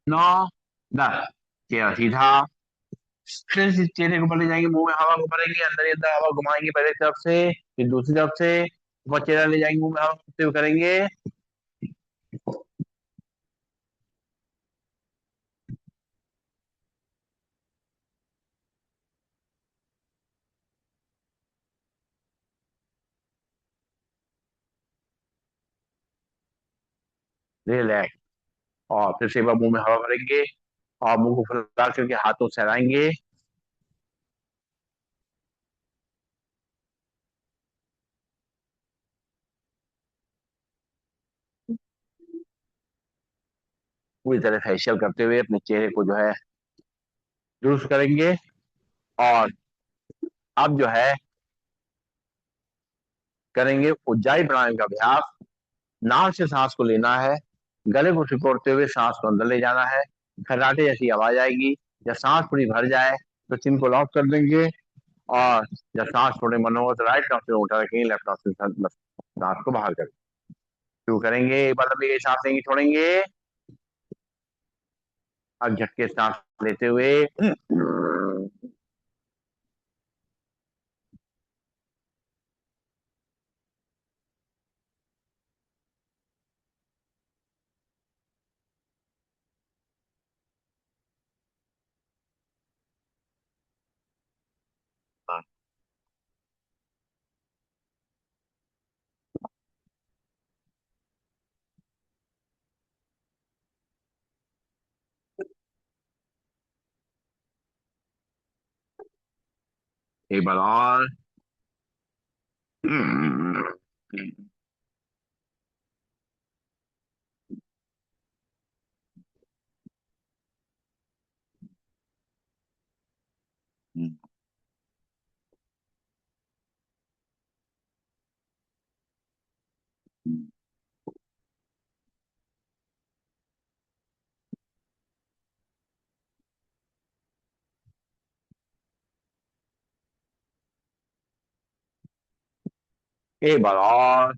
नौ, 10। चेहरा सीधा। फिर से चेहरे को ऊपर ले जाएंगे, मुंह में हवा को भरेंगे, अंदर ही अंदर हवा घुमाएंगे, पहले एक तरफ से फिर दूसरी तरफ से। ऊपर चेहरा ले जाएंगे, मुंह में हवा भरते हुए करेंगे। रिलैक्स। और फिर से एक बार मुंह में हवा भरेंगे और मुंह को फुला करके हाथों से सहलाएंगे। पूरी तरह फेशियल करते हुए अपने चेहरे को जो है दुरुस्त करेंगे। और अब जो है करेंगे उज्जाई प्राणायाम का अभ्यास। नाक से सांस को लेना है, गले को सिकोड़ते हुए सांस को अंदर ले जाना है। खर्राटे जैसी आवाज आएगी। जब सांस पूरी भर जाए तो चिन को लॉक कर देंगे। और जब सांस छोड़ने मन हो तो राइट नॉस्ट्रिल उठा रखेंगे, लेफ्ट नॉस्ट्रिल सांस को बाहर करेंगे। शुरू करेंगे, एक बार लंबी सांस लेंगे, छोड़ेंगे। अब झटके सांस लेते हुए एक बार और। एक बार और।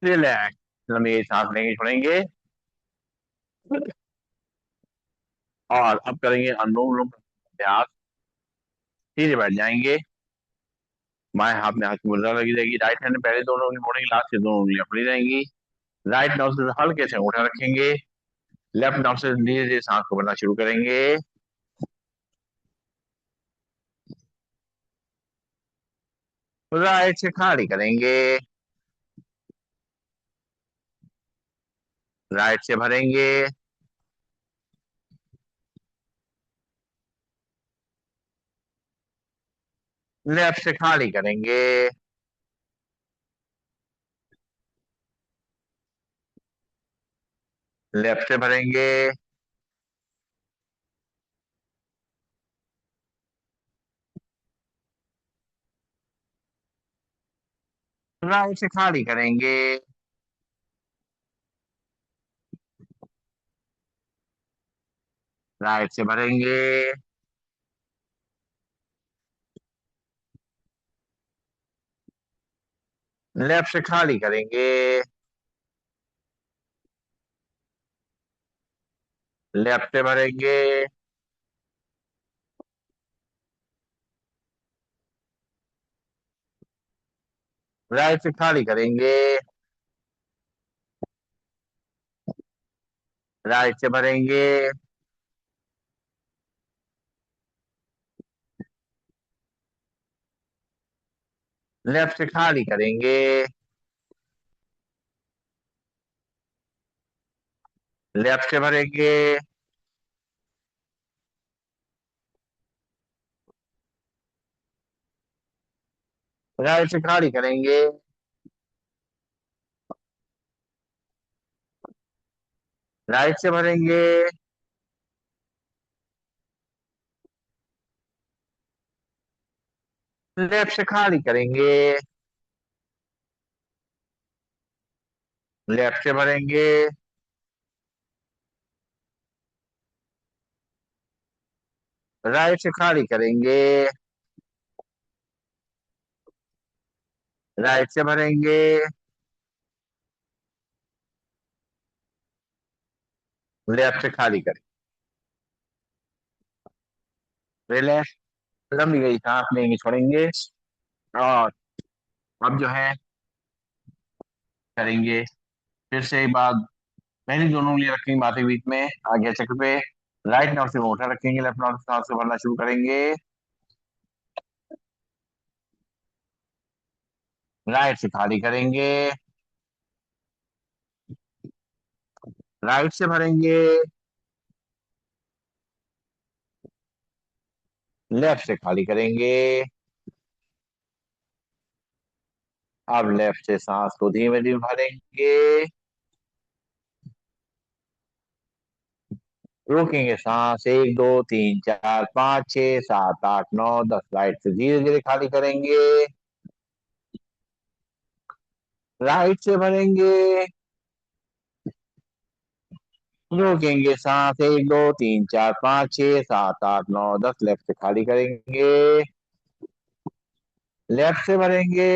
रिलैक्स, लंबी सांस लेंगे, छोड़ेंगे। और अब करेंगे अनुलोम विलोम अभ्यास। सीधे बैठ जाएंगे, बाएं हाथ में हाथ की मुद्रा लगी रहेगी, राइट हैंड में पहले दोनों उंगली मोड़ेंगे, लास्ट से दोनों उंगलियां पकड़ी रहेंगी। राइट नाव से हल्के से अंगूठा रखेंगे, लेफ्ट नाव से धीरे धीरे सांस को भरना शुरू करेंगे। राइट से खाली करेंगे, राइट से भरेंगे, लेफ्ट से खाली करेंगे, लेफ्ट से भरेंगे, राइट से खाली करेंगे। राइट से भरेंगे। लेफ्ट से खाली करेंगे। लेफ्ट से भरेंगे। राइट से खाली करेंगे। राइट से भरेंगे। लेफ्ट से खाली करेंगे। लेफ्ट से भरेंगे। राइट से खाली करेंगे। राइट से भरेंगे। लेफ्ट से खाली करेंगे। लेफ्ट से भरेंगे। राइट से खाली करेंगे। राइट से भरेंगे। लेफ्ट से खाली करेंगे। रिलैक्स। लंबी गई सांस लेंगे, छोड़ेंगे। और अब जो है करेंगे फिर से एक बार। पहली दोनों उंगलियां रखेंगे माथे के बीच में, आगे चक्र पे। राइट नॉट से अंगूठा रखेंगे, लेफ्ट नॉट से भरना शुरू करेंगे। राइट से खाली करेंगे। राइट से भरेंगे। लेफ्ट से खाली करेंगे। अब लेफ्ट से सांस को धीमे धीमे भरेंगे। रोकेंगे सांस, 1 2 3 4 5 6 7 8 9 10। राइट से धीरे धीरे खाली करेंगे। राइट से भरेंगे। रोकेंगे सांस, 1 2 3 4 5 6 7 8 9 10। लेफ्ट से खाली करेंगे। लेफ्ट से भरेंगे।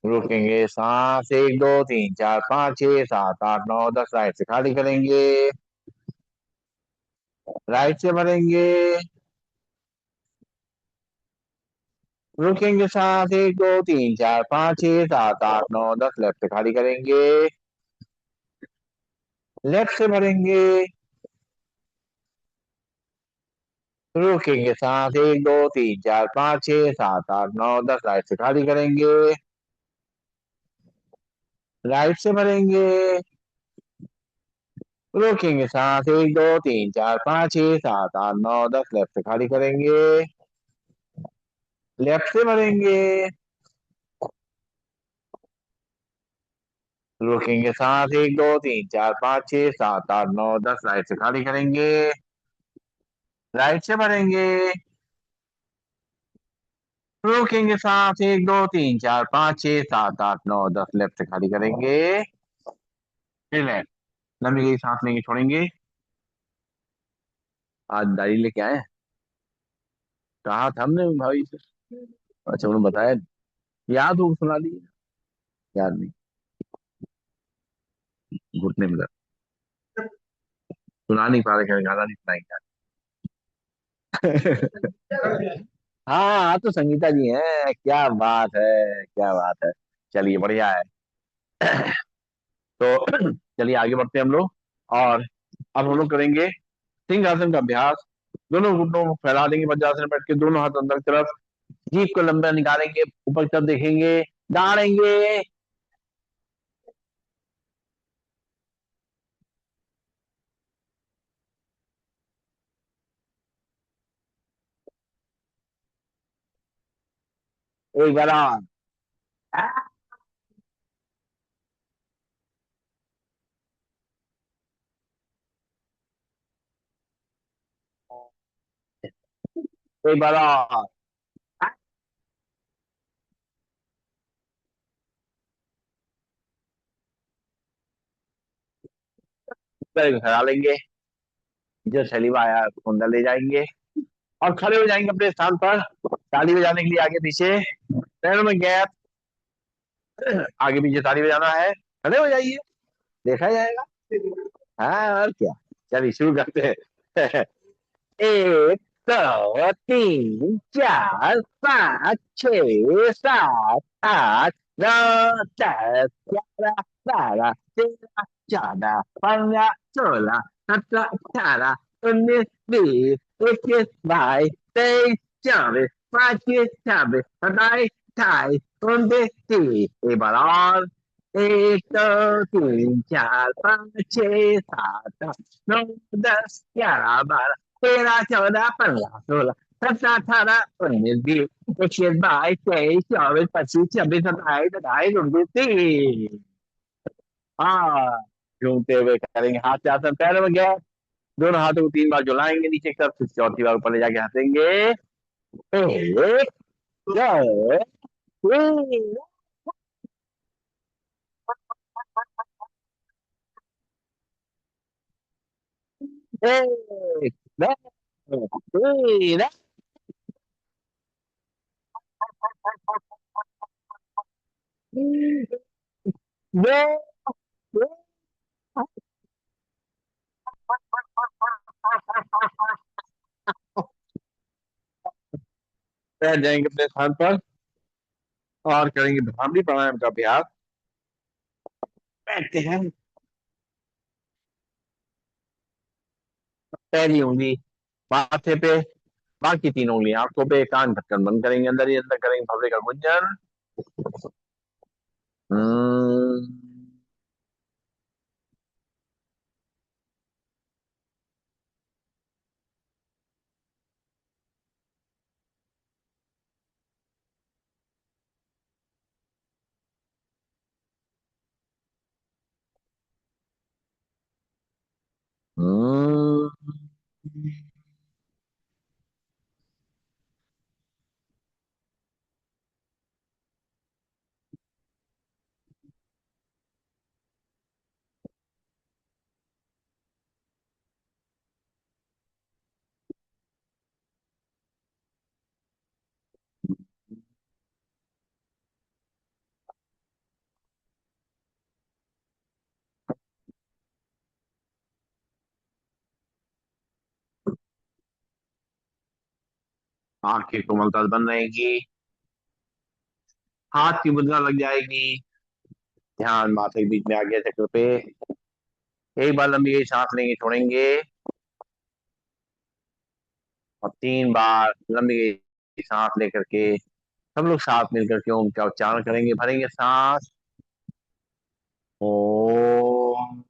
रोकेंगे सांस, 1 2 3 4 5 6 7 8 9 10। राइट से खाली करेंगे। राइट से भरेंगे। रुकेंगे सांस, 1 2 3 4 5 6 7 8 9 10। लेफ्ट से खाली करेंगे। लेफ्ट से भरेंगे। रुकेंगे सांस, 1 2 3 4 5 6 7 8 9 10। राइट से खाली करेंगे। राइट से भरेंगे। रोकेंगे सांस, 1 2 3 4 5 6 7 8 9 10। लेफ्ट से खाली करेंगे। लेफ्ट से भरेंगे। रोकेंगे सांस, 1 2 3 4 5 6 7 8 9 10। राइट से खाली करेंगे। राइट से भरेंगे। रोकेंगे सांस, 1 2 3 4 5 6 7 8 9 10। लेफ्ट से खाली करेंगे। फिर लेफ्ट। लंबी गई सांस लेंगे, छोड़ेंगे। आज डायरी लेके आए हैं। कहा था हमने भाई से। अच्छा, उन्होंने बताया। याद हो सुना दी। याद नहीं। घुटने में दर्द। सुना नहीं पा रहे, गाना नहीं सुनाएंगे। हाँ, तो संगीता जी हैं, क्या बात है। क्या बात है। चलिए बढ़िया है। तो चलिए आगे बढ़ते हैं हम लोग। और अब हम लोग करेंगे सिंहासन का अभ्यास। दोनों घुटनों को फैला देंगे वज्रासन में बैठ के, दोनों हाथ अंदर की तरफ। जीभ को लंबा निकालेंगे, ऊपर की तरफ देखेंगे। दाड़ेंगे। एक बार और। एक बार और। पैर को खड़ा लेंगे, जो सलीवा आया उसको अंदर ले जाएंगे और खड़े हो जाएंगे अपने स्थान पर, ताली बजाने के लिए आगे पीछे, पैरों में गैप, आगे पीछे ताली बजाना है, खड़े हो जाइए, देखा जाएगा। हाँ और क्या, चलिए शुरू करते हैं। एक, दो, तीन, चार, पाँच, छः, सात, आठ, नौ, दस, ग्यारह, बारह, तेरह, चौदह, पंद्रह, सोलह, सत्रह, अठारह, उन्नीस, बीस, इक्कीस, बाईस, तेईस, चौबीस, पच्चीस, छब्बीस, सत्ताईस, अट्ठाईस, 29, 30। एक बार और। एक, दो, तीन, चार, पाँच, छः, सात, आठ, नौ, 10, 11, 12, 13, 14, 15, 16, 17, 18, 19, 20, 21, 22, 23, 24, 25, 26, 27, 28, 29, 30। हाँ, घूमते हुए करेंगे हाथ से आसन, पैरों में गैप, दोनों हाथों को 3 बार झुलाएंगे नीचे की तरफ, फिर चौथी बार ऊपर ले जाके हंसेंगे। एक, दो, तीन, एक, दो, तीन, दो, बैठ जाएंगे अपने स्थान पर और करेंगे भ्रामरी प्राणायाम का अभ्यास। बैठते हैं, पहली उंगली माथे पे, बाकी 3 उंगली आंखों पे, कान ढक्कन बंद करेंगे, अंदर ही अंदर करेंगे भवरे का गुंजन। हम्म, हम्म, आंख की कोमलता बन रहेगी, हाथ की मुद्रा लग जाएगी, ध्यान माथे के बीच में आ गया चक्र पे। एक बार लंबी गई सांस लेंगे, छोड़ेंगे, और 3 बार लंबी गई सांस लेकर के सब लोग साथ मिलकर के ओम का उच्चारण करेंगे, भरेंगे सांस। ओम,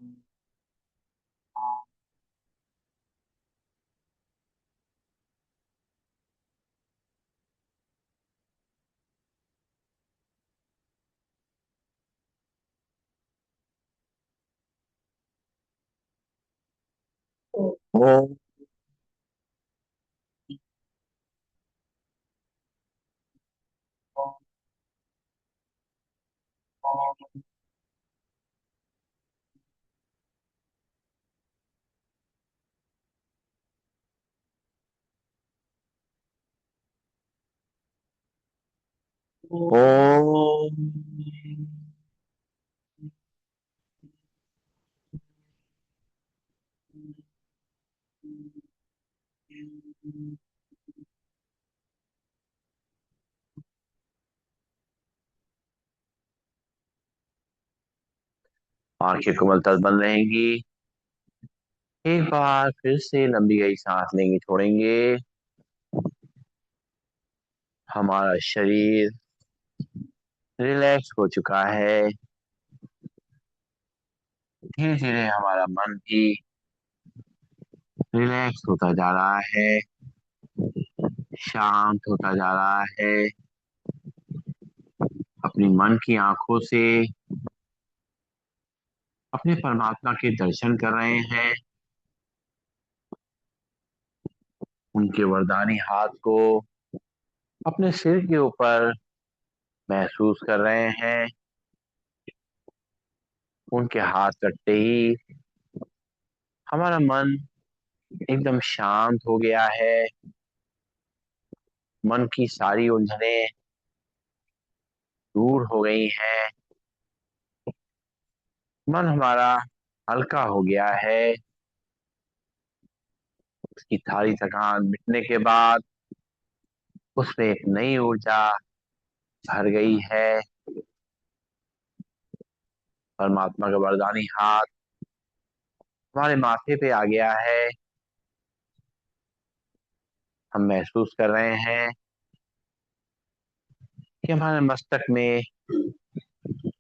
ओम, ओम। आंखें कोमलता बंद रहेंगी। एक बार फिर से लंबी गई सांस लेंगे, छोड़ेंगे, हमारा शरीर रिलैक्स हो चुका है, धीरे धीरे हमारा मन भी रिलैक्स होता जा रहा है, शांत होता जा रहा है। अपनी मन की आंखों से अपने परमात्मा के दर्शन कर रहे हैं, उनके वरदानी हाथ को अपने सिर के ऊपर महसूस कर रहे हैं। उनके हाथ कटते ही हमारा मन एकदम शांत हो गया है। मन की सारी उलझने दूर हो गई हैं। मन हमारा हल्का हो गया है। उसकी सारी थकान मिटने के बाद उसमें एक नई ऊर्जा भर गई है। परमात्मा का वरदानी हाथ हमारे माथे पे आ गया है। हम महसूस कर रहे हैं कि हमारे मस्तक में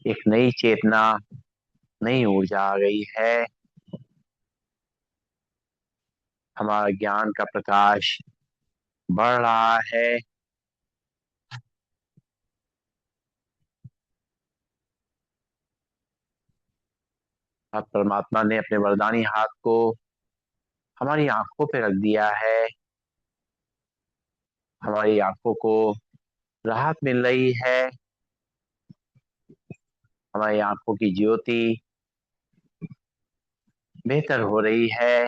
एक नई चेतना, नई ऊर्जा आ गई है। हमारा ज्ञान का प्रकाश बढ़ रहा है। अब परमात्मा ने अपने वरदानी हाथ को हमारी आंखों पे रख दिया है। हमारी आंखों को राहत मिल रही है। हमारी आंखों की ज्योति बेहतर हो रही है।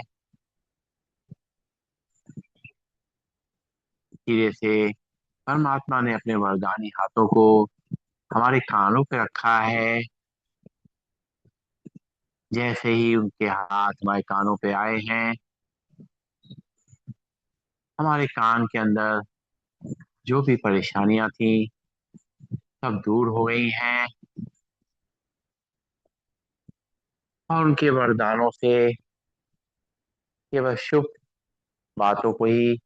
धीरे से परमात्मा ने अपने वरदानी हाथों को हमारे कानों पे रखा है। जैसे ही उनके हाथ हमारे कानों पे आए हैं, हमारे कान के अंदर जो भी परेशानियां थी सब दूर हो गई हैं। और उनके वरदानों से केवल शुभ बातों को ही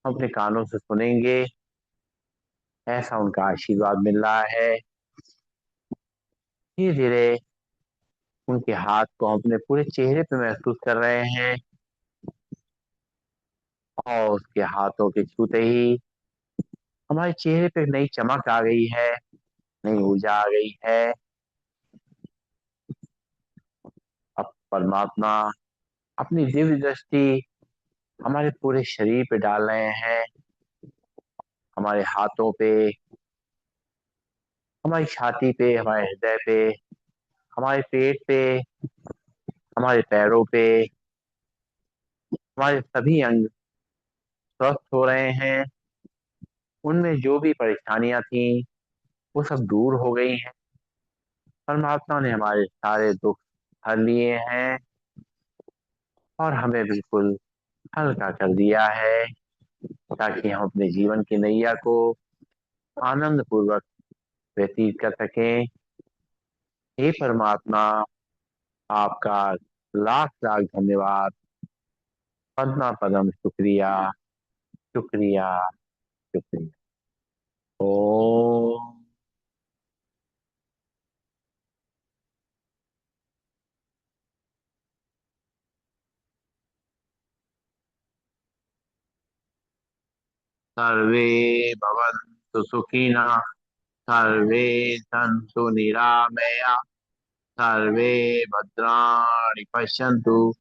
हम अपने कानों से सुनेंगे, ऐसा उनका आशीर्वाद मिल रहा है। धीरे धीरे उनके हाथ को हम अपने पूरे चेहरे पे महसूस कर रहे हैं। और उसके हाथों के छूते ही हमारे चेहरे पे एक नई चमक आ गई है, नई ऊर्जा आ गई है। अब परमात्मा अपनी दिव्य दृष्टि हमारे पूरे शरीर पे डाल रहे हैं। हमारे हाथों पे, हमारी छाती पे, हमारे हृदय पे, हमारे पेट पे, हमारे पैरों पे, हमारे सभी अंग स्वस्थ हो रहे हैं। उनमें जो भी परेशानियां थी वो सब दूर हो गई हैं। परमात्मा ने हमारे सारे दुख हर लिए हैं और हमें बिल्कुल हल्का कर दिया है, ताकि हम अपने जीवन की नैया को आनंद पूर्वक व्यतीत कर सकें। हे परमात्मा, आपका लाख लाख धन्यवाद। पद्मा पदम शुक्रिया, शुक्रिया, शुक्रिया। ओम। सर्वे भवन्तु सुखिनः, सर्वे सन्तु निरामया, सर्वे भद्राणि पश्यन्तु